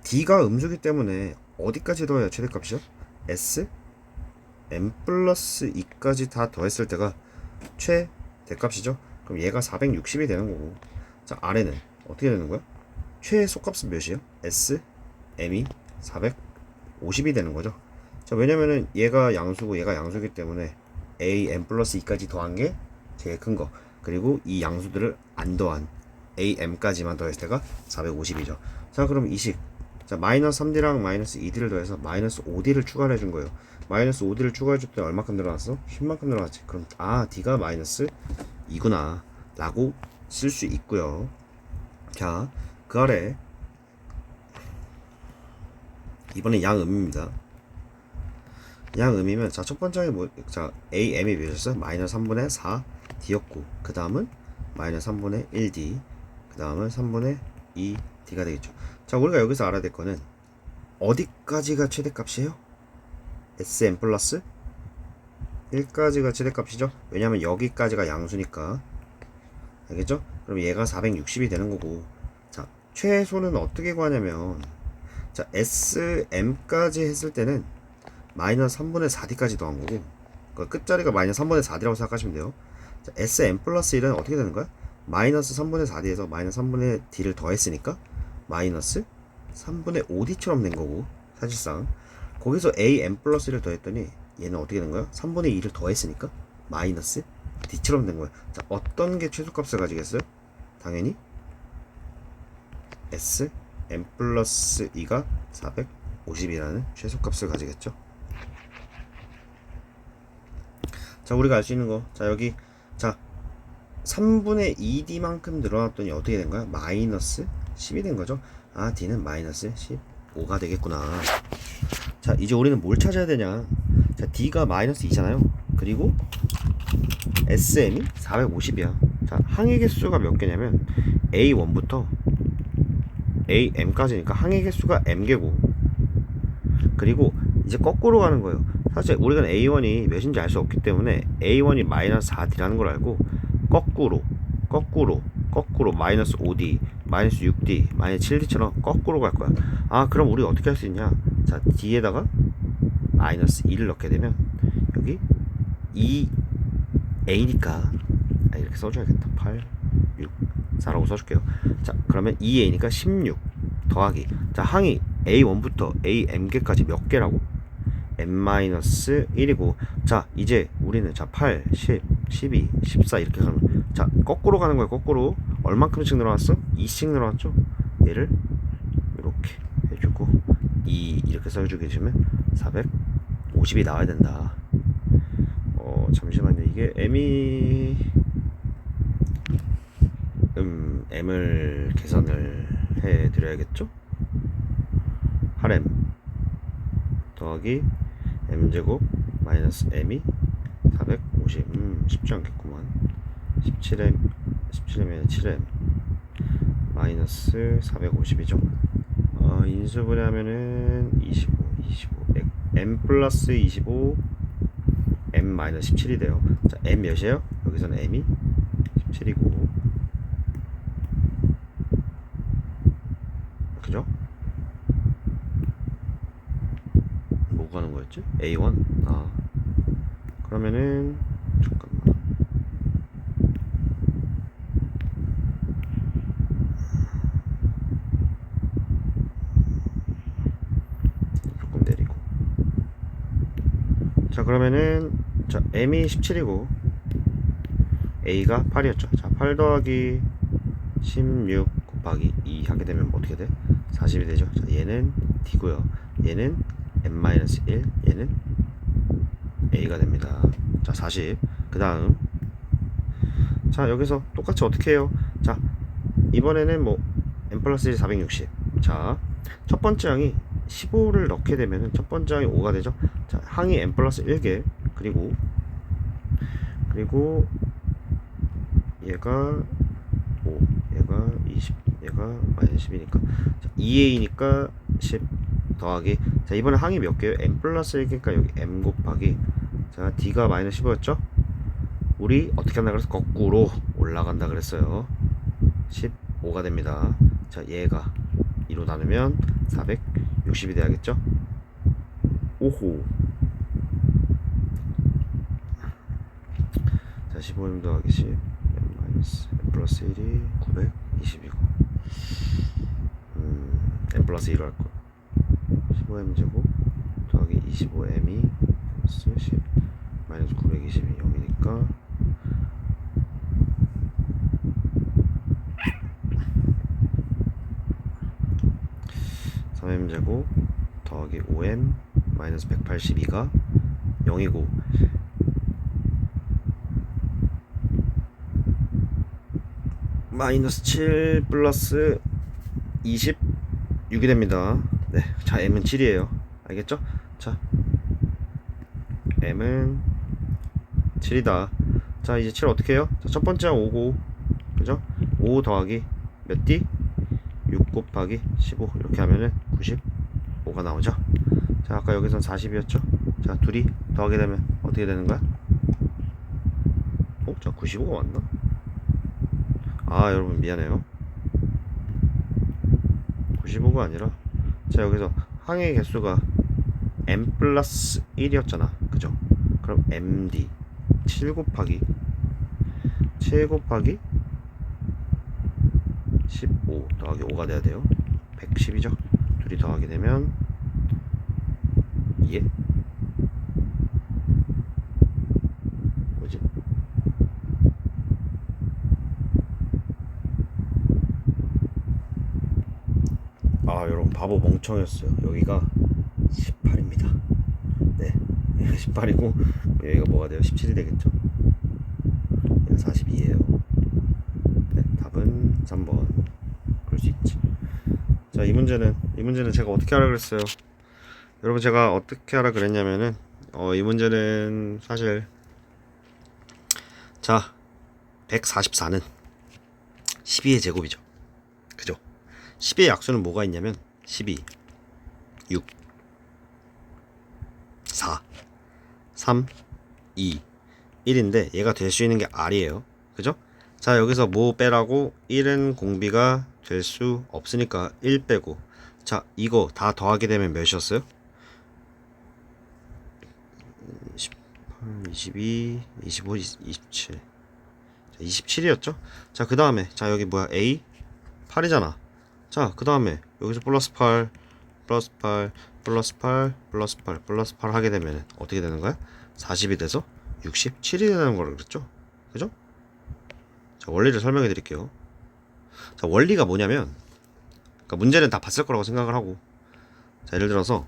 D가 음수기 때문에 어디까지 더해야 최대값이죠? S M 플러스 2까지 다 더했을 때가 최대값이죠. 그럼 얘가 460이 되는 거고, 자, 아래는 어떻게 되는 거야? 최소값은 몇이에요? S M이 450이 되는 거죠. 자, 왜냐면은 얘가 양수고 얘가 양수기 때문에 A M 플러스 2까지 더한 게 제일 큰 거, 그리고 이 양수들을 안 더한 A M까지만 더했을 때가 450이죠. 자, 그럼 이식, 자, 마이너스 3D랑 마이너스 2D를 더해서 마이너스 5D를 추가를 해준 거예요. 마이너스 5D를 추가해줄 때 얼마큼 늘어났어? 10만큼 늘어났지. 그럼 D가 마이너스 2구나 라고 쓸 수 있고요. 자, 그 아래 이번에 양음입니다. 양음이면, 자, 첫 번째 뭐, 자, AM이 몇이었어? 마이너스 3분의 4D였고, 그 다음은 마이너스 3분의 1D, 그 다음은 3분의 2D가 되겠죠. 자, 우리가 여기서 알아야 될 거는 어디까지가 최대값이에요? SM 플러스 1까지가 최대값이죠. 왜냐면 여기까지가 양수니까. 알겠죠? 그럼 얘가 460이 되는 거고, 자, 최소는 어떻게 구하냐면, 자, SM까지 했을 때는 마이너스 3분의 4D까지 더한 거고, 그 끝자리가 마이너스 3분의 4D라고 생각하시면 돼요. 자, SM 플러스 1은 어떻게 되는 거야? 마이너스 3분의 4D에서 마이너스 3분의 D를 더했으니까 마이너스 3분의 5D처럼 된 거고, 사실상 거기서 AM 플러스 1을 더했더니 얘는 어떻게 된 거야? 3분의 2를 더했으니까 마이너스 D처럼 된 거야. 자, 어떤 게 최소값을 가지겠어요? 당연히 S M 플러스 2가 450이라는 최소값을 가지겠죠. 자, 우리가 알 수 있는 거, 자, 여기, 자, 3분의 2D만큼 늘어났더니 어떻게 된 거야? 마이너스 10이 된 거죠. 아, D는 마이너스 15가 되겠구나. 자, 이제 우리는 뭘 찾아야 되냐? 자, D가 마이너스 2잖아요. 그리고 SM이 450이야. 자, 항의 개수가 몇 개냐면 A1부터 AM까지니까 항의 개수가 M개고, 그리고 이제 거꾸로 가는 거예요. 사실 우리가 A1이 몇인지 알 수 없기 때문에 A1이 마이너스 4D라는 걸 알고, 거꾸로 마이너스 5D, 마이너스 6D, 마이너스 7D처럼 거꾸로 갈 거야. 아, 그럼 우리 어떻게 할 수 있냐? 자, D에다가 마이너스 2를 넣게 되면 여기 2A니까 이렇게 써줘야겠다. 8, 6, 4라고 써줄게요. 자, 그러면 2A니까 16 더하기, 자, 항이 A1부터 AM개까지 몇 개라고? M-1이고, 자, 이제 우리는, 자, 8, 10, 12, 14 이렇게 가면, 자, 거꾸로 가는 거야. 거꾸로 얼만큼씩 늘어났어? 2씩 늘어났죠? 얘를 이렇게 해주고 2 이렇게 써주게 되면 450이 나와야 된다. 잠시만요. 이게 M을 계산을 해 드려야겠죠? 8M 더하기 M제곱 마이너스 M이 450. 쉽지 않겠구만. 17M에 7M 마이너스 450이죠. 인수분해 하면은 25 M 플러스 25 M 마이너스 17이 돼요. 자, M 몇이에요? 여기서는 M이 17이고, 그죠? 뭐 가는 거였지? A1. 아, 그러면은 잠깐만. 조금 내리고. 자, 그러면은 자, M이 17이고 A가 8이었죠. 자, 8 더하기 16 곱하기 2 하게 되면 뭐 어떻게 돼? 40이 되죠. 자, 얘는 D고요. 얘는 M-1, 얘는 A가 됩니다. 자, 40. 그 다음 자, 여기서 똑같이 어떻게 해요? 자, 이번에는 뭐 M 플러스 1 460. 자, 첫 번째 항이 15를 넣게 되면은 첫 번째 항이 5가 되죠. 자, 항이 M 플러스 1개 그리고 얘가 5, 얘가 20, 얘가 마이너스 10이니까 2a니까 10 더하기, 자, 이번에 항이 몇 개요? M 플러스 1개니까 여기 M 곱하기, 자, D가 마이너스 15였죠? 우리 어떻게 한다 그래서 거꾸로 올라간다 그랬어요. 15가 됩니다. 자, 얘가 2로 나누면 460이 돼야겠죠? 오호. 자, 15m 더하기 10 M 플러스 1이 920이고 M 플러스 1로 할거 15M 제곱 더하기 25M이 플러스 10 마이너스 920이 0이니까 3M 제곱 더하기 5M 마이너스 182가 0이고 마이너스 7 플러스 26이 됩니다. 네, 자, M은 7이에요. 알겠죠? 자, M은 7이다. 자, 이제 7 어떻게 해요? 자, 첫 번째 5고, 그죠? 5 더하기 몇 D? 6 곱하기 15 이렇게 하면은 95가 나오죠. 자, 아까 여기선 40이었죠? 자, 둘이 더하게 되면 어떻게 되는 거야? 자, 95가 맞나? 아, 여러분 미안해요. 95가 아니라, 자, 여기서 항의 개수가 M 플러스 1이었잖아. 그죠? 그럼 MD 7 곱하기 15 더하기 5가 돼야 돼요. 110이죠? 둘이 더하게 되면 예? 뭐지? 아, 여러분 바보 멍청했어요. 여기가 18입니다. 네, 18이고 여기가 뭐가 돼요? 17이 되겠죠? 얘가 42예요. 네, 답은 3번. 그럴 수 있지. 자, 이 문제는 제가 어떻게 하라 그랬어요? 여러분, 제가 어떻게 하라 그랬냐면은 이 문제는 사실, 자, 144는 12의 제곱이죠. 그죠? 10의 약수는 뭐가 있냐면 12, 6, 4, 3, 2, 1인데 얘가 될 수 있는 게 R이에요. 그죠? 자, 여기서 뭐 빼라고? 1은 공비가 될 수 없으니까 1 빼고, 자, 이거 다 더하게 되면 몇이었어요? 18, 22, 25, 27. 27이었죠? 자, 그 다음에, 자, 여기 뭐야? A 8이잖아. 자, 그 다음에 여기서 플러스 8 플러스 8 플러스 8 플러스 8 플러스 8 하게 되면 어떻게 되는 거야? 40이 돼서 67이 되는 거를 그랬죠? 그죠? 자, 원리를 설명해 드릴게요. 자, 원리가 뭐냐면, 그러니까 문제는 다 봤을 거라고 생각을 하고, 자, 예를 들어서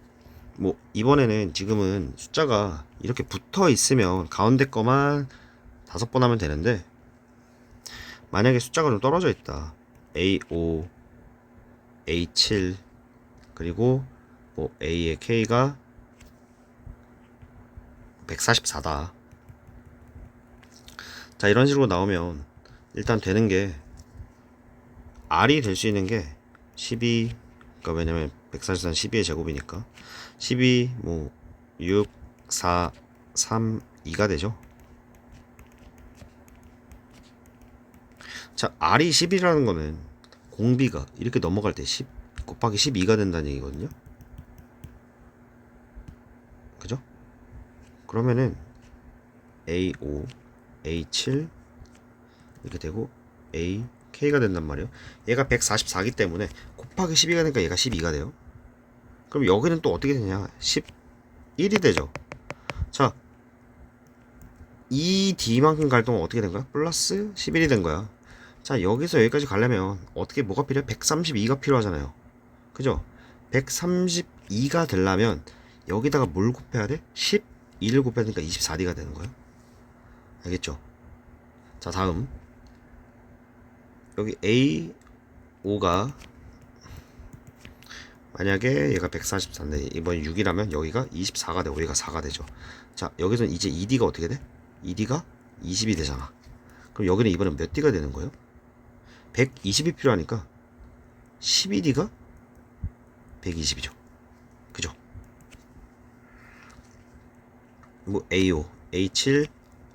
뭐 이번에는 지금은 숫자가 이렇게 붙어 있으면 가운데 거만 5번 하면 되는데, 만약에 숫자가 좀 떨어져 있다. A5, A7, 그리고 뭐 A의 K가 144다. 자, 이런 식으로 나오면 일단 되는 게, R이 될 수 있는 게 12, 그러니까 왜냐면 144는 12의 제곱이니까 12, 뭐 6, 4, 3, 2가 되죠. 자, R이 10이라는 거는 공비가 이렇게 넘어갈 때 10, 곱하기 12가 된다는 얘기거든요. 그죠? 그러면은 A5, A7 이렇게 되고 AK가 된단 말이에요. 얘가 144기 때문에 곱하기 12가 되니까 얘가 12가 돼요. 그럼 여기는 또 어떻게 되냐? 11이 되죠. 자, 이 D만큼 갈 동안 어떻게 된 거야? 플러스 11이 된 거야. 자, 여기서 여기까지 가려면 어떻게 뭐가 필요해? 132가 필요하잖아요. 그죠? 132가 되려면 여기다가 뭘 곱해야 돼? 12를 곱해야 되니까 24D가 되는 거야. 알겠죠? 자, 다음 여기 A5가 만약에 얘가 144인데 이번 6이라면 여기가 24가 되고 여기가 4가 되죠. 자, 여기서는 이제 2D가 어떻게 돼? 2D가 20이 되잖아. 그럼 여기는 이번엔 몇 D가 되는 거예요? 120이 필요하니까 12D가 120이죠. 그죠? 뭐 A5, A7,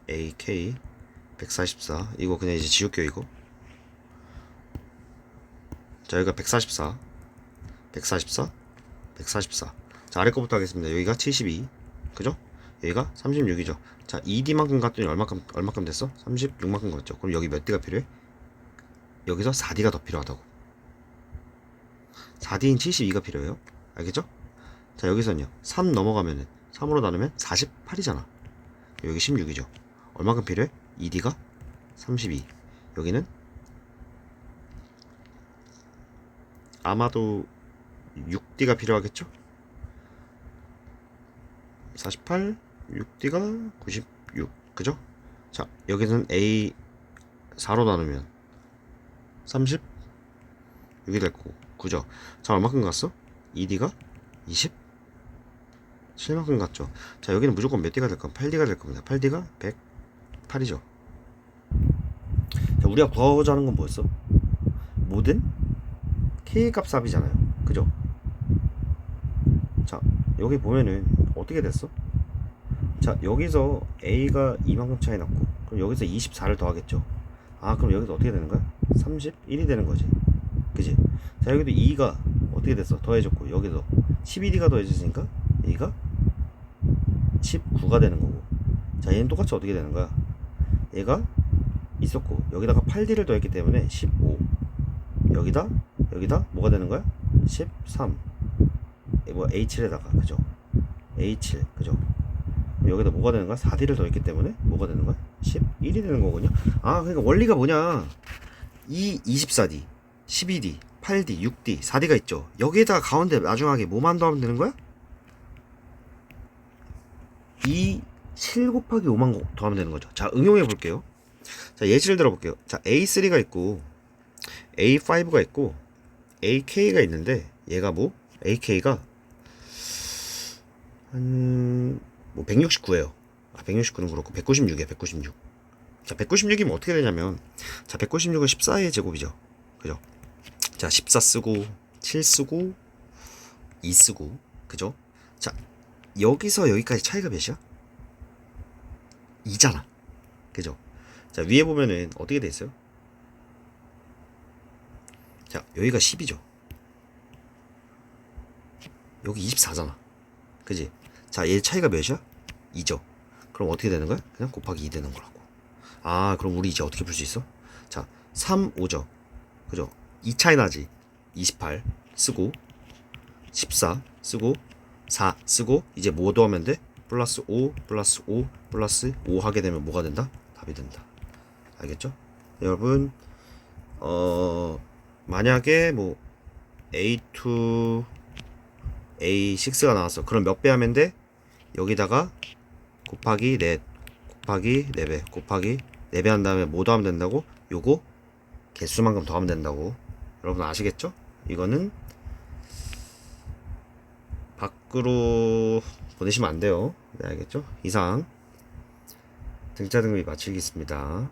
AK 144 이거 그냥 이제 지울게요 이거. 자, 여기가 144, 144, 144. 자, 아래 거부터 하겠습니다. 여기가 72, 그죠? 여기가 36이죠. 자, 2D만큼 갔더니 얼마큼 됐어? 36만큼 갔죠. 그럼 여기 몇 D가 필요해? 여기서 4D가 더 필요하다고. 4D인 72가 필요해요. 알겠죠? 자, 여기서는요. 3 넘어가면은 3으로 나누면 48이잖아. 여기 16이죠. 얼마큼 필요해? 2D가 32. 여기는 아마도 6D가 필요하겠죠? 48, 6D가 96. 그죠? 자, 여기는 A 4로 나누면 36이 될 거고. 그죠? 자, 얼마큼 갔어? 2D가 27만큼 갔죠. 자, 여기는 무조건 몇 D가 될 겁니다. 8D가 될 겁니다. 8D가 108이죠. 자, 우리가 구하고자 하는 건 뭐였어? 모든 K 값 삽이잖아요. 그죠? 자, 여기 보면은 어떻게 됐어? 자, 여기서 A가 이만큼 차이 났고, 그럼 여기서 24를 더하겠죠. 아, 그럼 여기서 어떻게 되는 거야? 31이 되는 거지. 그지? 자, 여기도 2가 어떻게 됐어? 더해졌고, 여기도 12D가 더해졌으니까 A가 19가 되는 거고. 자, 얘는 똑같이 어떻게 되는 거야? 얘가 있었고, 여기다가 8D를 더했기 때문에 15. 여기다 뭐가 되는 거야? 13. 뭐 A7에다가, 그죠? A7, 그죠? 여기다 뭐가 되는 거야? 4D를 더했기 때문에 뭐가 되는 거야? 11이 되는 거거든요. 아, 그러니까 원리가 뭐냐? 이 24D, 12D, 8D, 6D, 4D가 있죠. 여기에다가 가운데 나중하게 뭐만 더하면 되는 거야? 이 7 곱하기 5만 더하면 되는 거죠. 자, 응용해 볼게요. 자, 예시를 들어 볼게요. 자, A3가 있고 A5가 있고 AK가 있는데 얘가 뭐? AK가 한 뭐 169예요. 아, 169는 그렇고 196이야. 196. 자, 196이면 어떻게 되냐면, 자, 196은 14의 제곱이죠. 그죠? 자, 14 쓰고 7 쓰고 2 쓰고, 그죠? 자, 여기서 여기까지 차이가 몇이야? 2잖아. 그죠? 자, 위에 보면은 어떻게 돼 있어요? 자, 여기가 10이죠. 여기 24잖아. 그지? 자, 얘 차이가 몇이야? 2죠. 그럼 어떻게 되는 거야? 그냥 곱하기 2 되는 거라고. 아, 그럼 우리 이제 어떻게 풀 수 있어? 자, 3, 5죠. 그죠? 2 차이 나지. 28 쓰고 14 쓰고 4 쓰고 이제 뭐 더하면 돼? 플러스 5 플러스 5 플러스 5 하게 되면 뭐가 된다? 답이 된다. 알겠죠? 여러분, 만약에 뭐 A2 A6가 나왔어. 그럼 몇 배 하면 돼? 여기다가 곱하기 4 곱하기 4배 곱하기 4배 한 다음에 뭐 더하면 된다고? 요거 개수만큼 더하면 된다고. 여러분 아시겠죠? 이거는 밖으로 보내시면 안 돼요. 네, 알겠죠? 이상 등차 등급이 마치겠습니다.